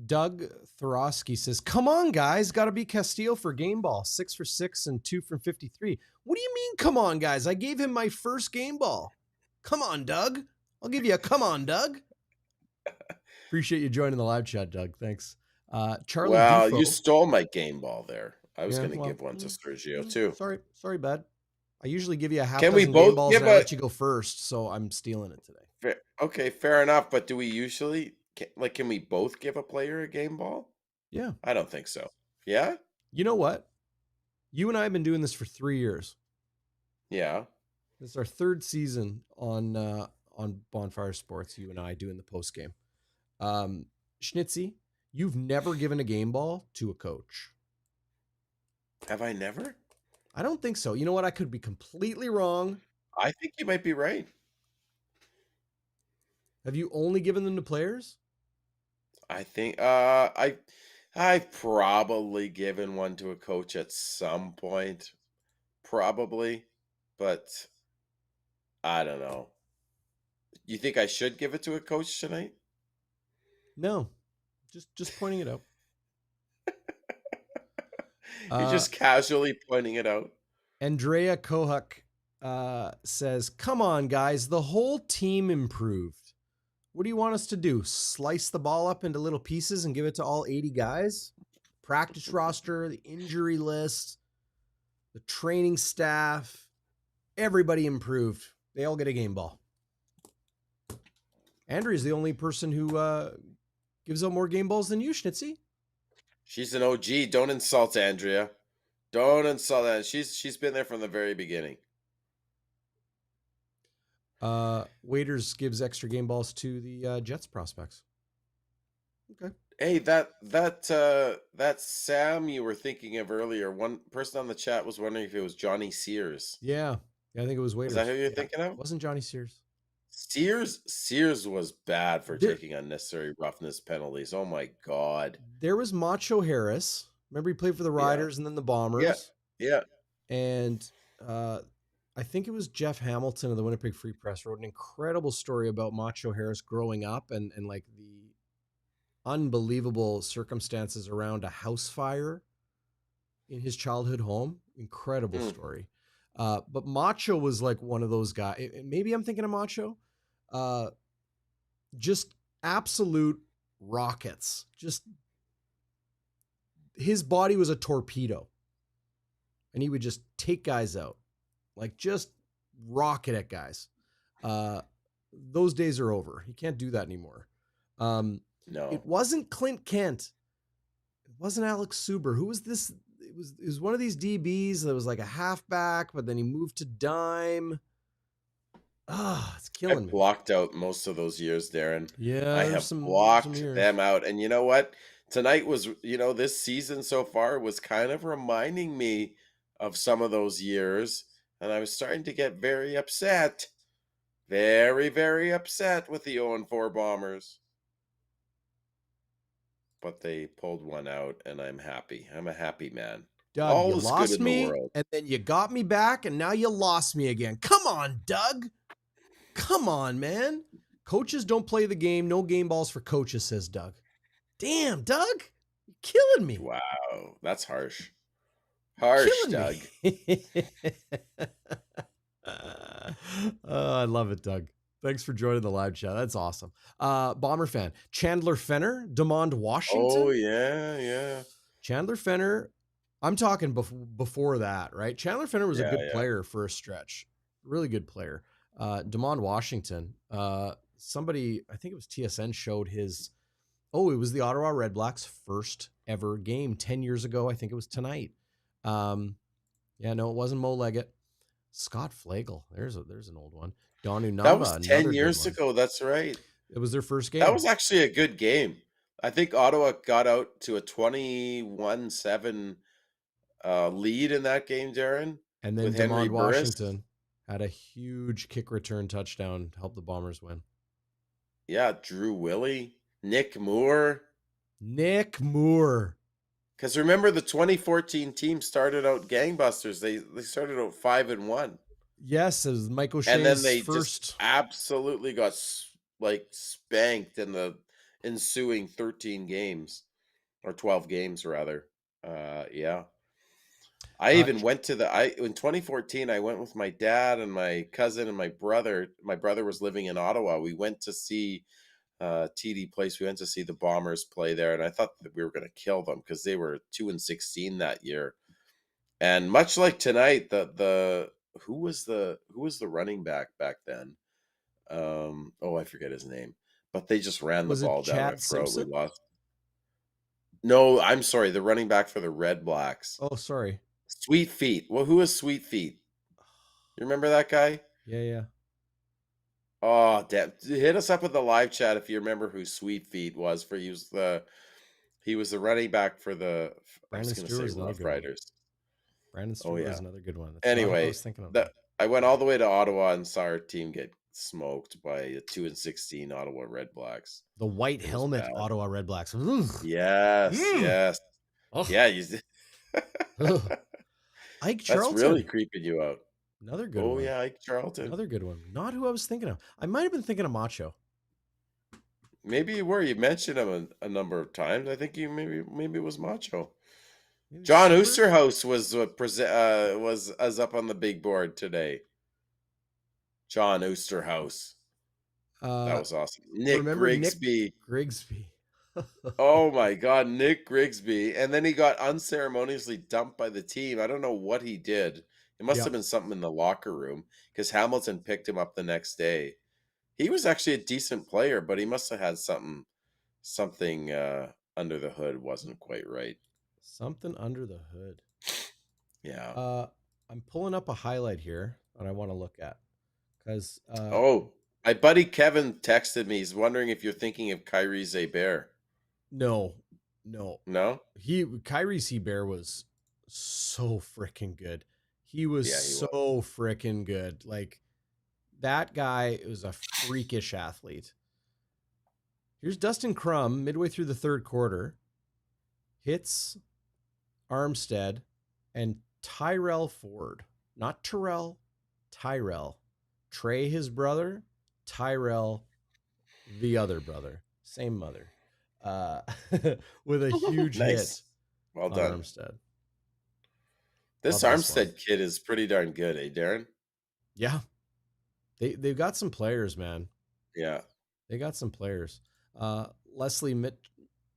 Doug Thorosky says, "Come on, guys, got to be Castillo for game ball. 6 for 6 and 2 from 53. What do you mean, come on, guys? I gave him my first game ball. Come on, Doug. I'll give you a come on, Doug." Appreciate you joining the live chat, Doug. Thanks. Charlie Well, Dufo. you stole my game ball there. I was Yeah, going to give one to Sergio too. Sorry, bud. I usually give you a half Can we dozen both game balls give and I a- let you go first, so I'm stealing it today. Okay, fair enough. But do we usually can we both give a player a game ball? Yeah. I don't think so. Yeah? You know what? You and I have been doing this for 3 years. Yeah. This is our third season on Bonfire Sports, you and I doing the post game. Schnitzy, you've never given a game ball to a coach. Have I never? I don't think so. You know what? I could be completely wrong. I think you might be right. Have you only given them to players? I think I've probably given one to a coach at some point. Probably. But I don't know. You think I should give it to a coach tonight? No. Just pointing it out. You're just casually pointing it out. Andrea Kohak says, "Come on, guys. The whole team improved. What do you want us to do? Slice the ball up into little pieces and give it to all 80 guys? Practice roster, the injury list, the training staff, everybody improved. They all get a game ball." Andrea's the only person who gives out more game balls than you, Schnitzy. She's an OG. Don't insult Andrea. Don't insult that. She's been there from the very beginning. Waiters gives extra game balls to the Jets prospects. Okay. Hey, that Sam you were thinking of earlier. One person on the chat was wondering if it was Johnny Sears. Yeah, I think it was Waiters. Is that who you're thinking of? It wasn't Johnny Sears. Sears was bad for taking unnecessary roughness penalties. Oh my God. There was Macho Harris. Remember he played for the Riders and then the Bombers. Yeah. And I think it was Jeff Hamilton of the Winnipeg Free Press wrote an incredible story about Macho Harris growing up and like the unbelievable circumstances around a house fire in his childhood home. Incredible story. But Macho was like one of those guys. Maybe I'm thinking of Macho. Just absolute rockets. Just his body was a torpedo. And he would just take guys out. Like just rocket at guys. Those days are over. He can't do that anymore. No. It wasn't Clint Kent. It wasn't Alex Suber. Who was this? It was one of these DBs that was like a halfback, but then he moved to dime. It's killing me. I blocked out most of those years, Darren. Yeah, I have blocked them out. And you know what? Tonight was, this season so far was kind of reminding me of some of those years. And I was starting to get very upset. Very, very upset with the 0-4 Bombers. But they pulled one out, and I'm happy. I'm a happy man. Doug, all you is lost good in me, the world. and then you got me back, and now you lost me again. Come on, Doug. Come on, man. Coaches don't play the game. No game balls for coaches, says Doug. Damn, Doug. You're killing me. Wow, that's harsh. Harsh, Doug. I love it, Doug. Thanks for joining the live chat. That's awesome. Baumer fan. Chandler Fenner, DeMond Washington. Oh, yeah. Chandler Fenner. I'm talking before that, right? Chandler Fenner was a good player for a stretch. really good player. Damon Washington. Somebody, I think it was TSN, showed his. Oh, it was the Ottawa RedBlacks' first ever game 10 years ago. I think it was tonight. Yeah, no, it wasn't Mo Leggett. Scott Flagel. There's an old one. Donu That was Numba, 10 another good years one. ago. That's right. It was their first That game. was actually a good game. I think Ottawa got out to a 21-7 lead in that game, Darren, And then with Henry Damon Burris. Washington had a huge kick return touchdown to help the Bombers win. Yeah, Drew Willie, Nick Moore. Because remember, the 2014 team started out gangbusters. They started out 5-1. Yes, it was Mike O'Shea's And then they first. just absolutely got spanked in the ensuing 13 games, or 12 games rather. Yeah. I even went to in 2014, I went with my dad and my cousin and my brother. My brother was living in Ottawa. We went to see TD Place. We went to see the Bombers play there, and I thought that we were going to kill them because they were 2-16 that year. And much like tonight, who was the running back then? I forget his name, but they just ran the ball down our throat. We lost. No, I'm sorry, the running back for the Red Blacks. Oh, sorry. Sweet Feet. Well, who is Sweet Feet? You remember that guy? Yeah. Oh, damn. Hit us up in the live chat if you remember who Sweet Feet was. He was the running back for the Brandon Stewart, Roughriders. Brandon Stewart is another good one. That's anyway, I was thinking of I went all the way to Ottawa and saw our team get smoked by a 2-16 Ottawa RedBlacks. The white helmet Ottawa RedBlacks. Yes. Oh. Yeah, Ike Charlton. That's really creeping you out. Another good one. Oh, yeah, Ike Charlton. Another good one. Not who I was thinking of. I might have been thinking of Macho. Maybe you were. You mentioned him a number of times. I think maybe it was Macho. Maybe John Oosterhouse was up on the big board today. John Oosterhouse. That was awesome. Nick Grigsby. Oh my God, Nick Grigsby. And then he got unceremoniously dumped by the team. I don't know what he did. It must have been something in the locker room because Hamilton picked him up the next day. He was actually a decent player, but he must have had something under the hood wasn't quite right. Something under the hood. Yeah. I'm pulling up a highlight here that I want to look at because. My buddy Kevin texted me. He's wondering if you're thinking of Kyrie Zebair. No. Kyrie Zebair was so freaking good. He was so freaking good. Like that guy was a freakish athlete. Here's Dustin Crum midway through the third quarter. Hits Armstead and Tyrell Ford. Not Terell, Tyrell. Trey, his brother. Tyrell, the other brother. Same mother. With a huge hit. Well done. Armstead. This Armstead kid is pretty darn good, eh, Darren? Yeah. They've got some players, man. Yeah. They got some players. Leslie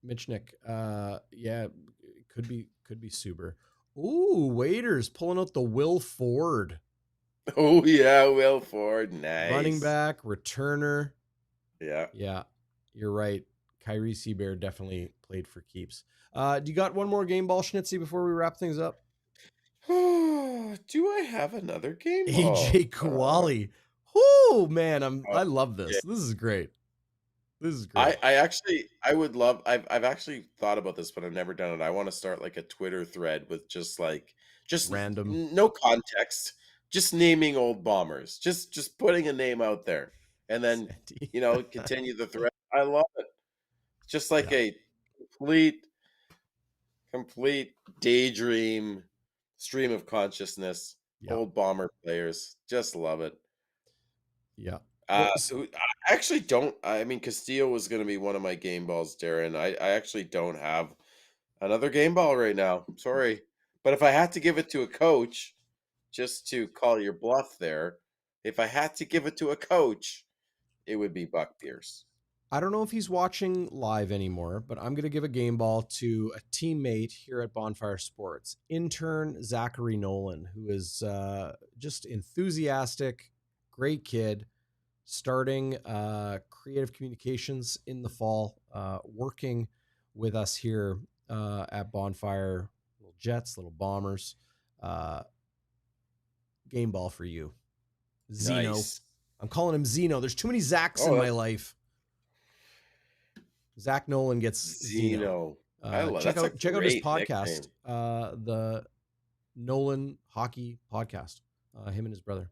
Michnick. Yeah, could be Suber. Ooh, Waiters pulling out the Will Ford. Oh yeah, Will Ford. Nice. Running back, returner. Yeah. Yeah. You're right. Kyrie Zebair definitely played for keeps. Do you got one more game ball, Schnitzy, before we wrap things up? Do I have another game ball? AJ Kowali. Oh man, I love this. This is great. I would love. I've actually thought about this, but I've never done it. I want to start like a Twitter thread with just random, no context, just naming old Bombers, just putting a name out there, and then continue the thread. I love it. Just like a complete daydream stream of consciousness. Old Bomber players, just love it. Yeah. I actually don't. I mean, Castillo was going to be one of my game balls, Darren. I actually don't have another game ball right now. Sorry. But if I had to give it to a coach, just to call your bluff there, if I had to give it to a coach, it would be Buck Pierce. I don't know if he's watching live anymore, but I'm going to give a game ball to a teammate here at Bonfire Sports, intern Zachary Nolan, who is just enthusiastic, great kid, starting creative communications in the fall, working with us here at Bonfire. Little Jets, little Bombers. Game ball for you. Zeno. Nice. I'm calling him Zeno. There's too many Zachs in my life. Zach Nolan gets Zeno. Check out his podcast, the Nolan Hockey Podcast. Him and his brother.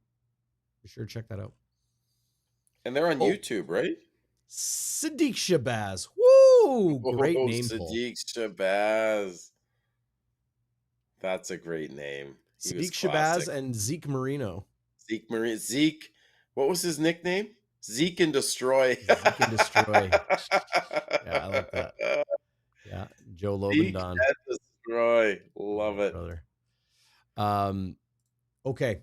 Be sure to check that out. And they're on YouTube, right? Sadiq Shabazz. Woo! Great name. Sadiq Shabazz. That's a great name. Sadiq Shabazz and Zeke Marino. Zeke. What was his nickname? Zeke and Destroy. Zeke and Destroy. Yeah, I like that. Yeah, Joe Lobendon. Zeke and Destroy. Love it. Brother. Okay.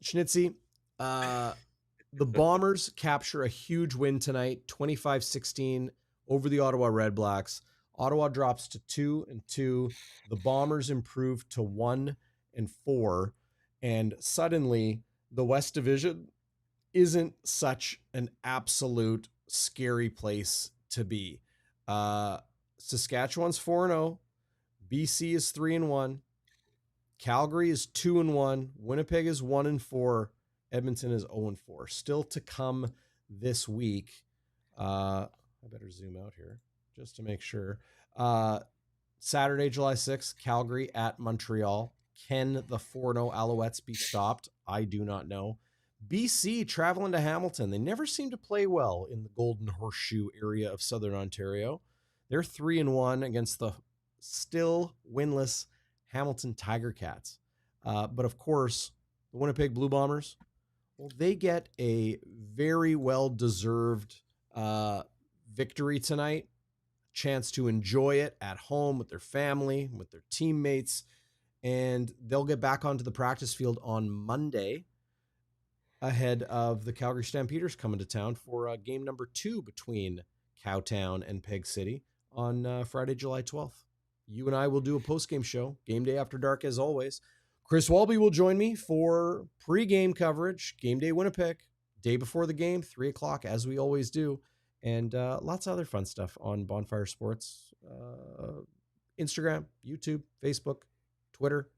Schnitzy. The Bombers capture a huge win tonight, 25-16 over the Ottawa RedBlacks. Ottawa drops to 2-2. The Bombers improve to 1-4. And suddenly, the West Division isn't such an absolute scary place to be. Saskatchewan's 4-0. BC is 3-1. Calgary is 2-1. Winnipeg is 1-4. Edmonton is 0-4. Still to come this week. I better zoom out here just to make sure. Saturday, July 6th, Calgary at Montreal. Can the 4-0 Alouettes be stopped? I do not know. BC traveling to Hamilton. They never seem to play well in the Golden Horseshoe area of Southern Ontario. They're 3-1 against the still winless Hamilton Tiger Cats. But of course, the Winnipeg Blue Bombers, well, they get a very well-deserved victory tonight. Chance to enjoy it at home with their family, with their teammates, and they'll get back onto the practice field on Monday ahead of the Calgary Stampeders coming to town for game number 2 between Cowtown and Peg City on Friday, July 12th. You and I will do a post-game show, Game Day After Dark as always. Chris Walby will join me for pre-game coverage, Game Day Winnipeg, day before the game, 3 o'clock, as we always do, and lots of other fun stuff on Bonfire Sports, Instagram, YouTube, Facebook, Twitter.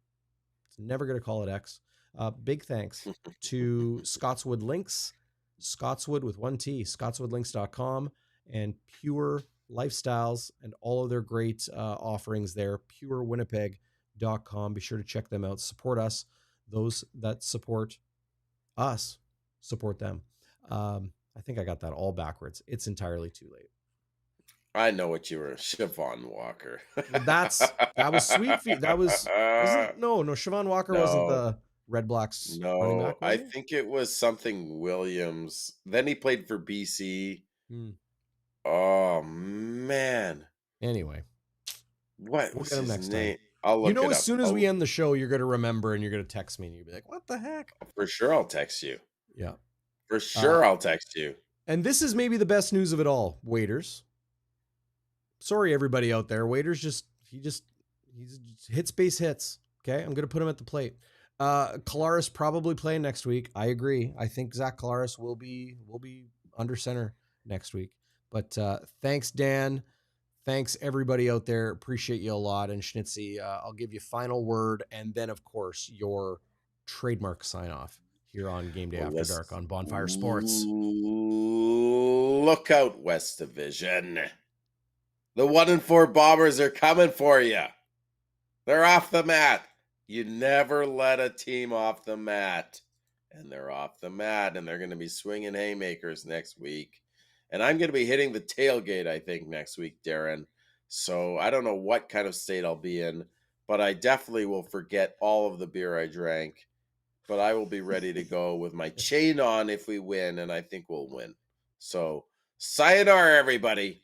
It's never going to call it X. Big thanks to Scotswood Links, Scotswood with 1 T, scotswoodlinks.com, and Pure Lifestyles and all of their great offerings there, purewinnipeg.com. Be sure to check them out. Support us. Those that support us, support them. I think I got that all backwards. It's entirely too late. I know what you were, Siobhan Walker. That was sweet. That was no. Siobhan Walker wasn't the RedBlacks. No, I think it was something Williams. Then he played for BC. Oh man. Anyway, what was his name? I'll look it up. As soon as we end the show, you're going to remember and you're going to text me and you'll be like, what the heck? For sure, I'll text you. Yeah. For sure, I'll text you. And this is maybe the best news of it all, Waiters. Sorry, everybody out there. Waiters he's hit space hits. Okay. I'm going to put him at the plate. Collaros probably playing next week. I agree. I think Zach Collaros will be under center next week. But thanks, Dan. Thanks, everybody out there. Appreciate you a lot. And Schnitzy, I'll give you final word. And then, of course, your trademark sign-off here on Game Day After Dark on Bonfire Sports. Look out, West Division. The 1-4 Bombers are coming for you. They're off the mat. You never let a team off the mat. And they're off the mat, and they're going to be swinging haymakers next week. And I'm going to be hitting the tailgate, I think, next week, Darrin. So I don't know what kind of state I'll be in, but I definitely will forget all of the beer I drank. But I will be ready to go with my chain on if we win, and I think we'll win. So sayonara, everybody.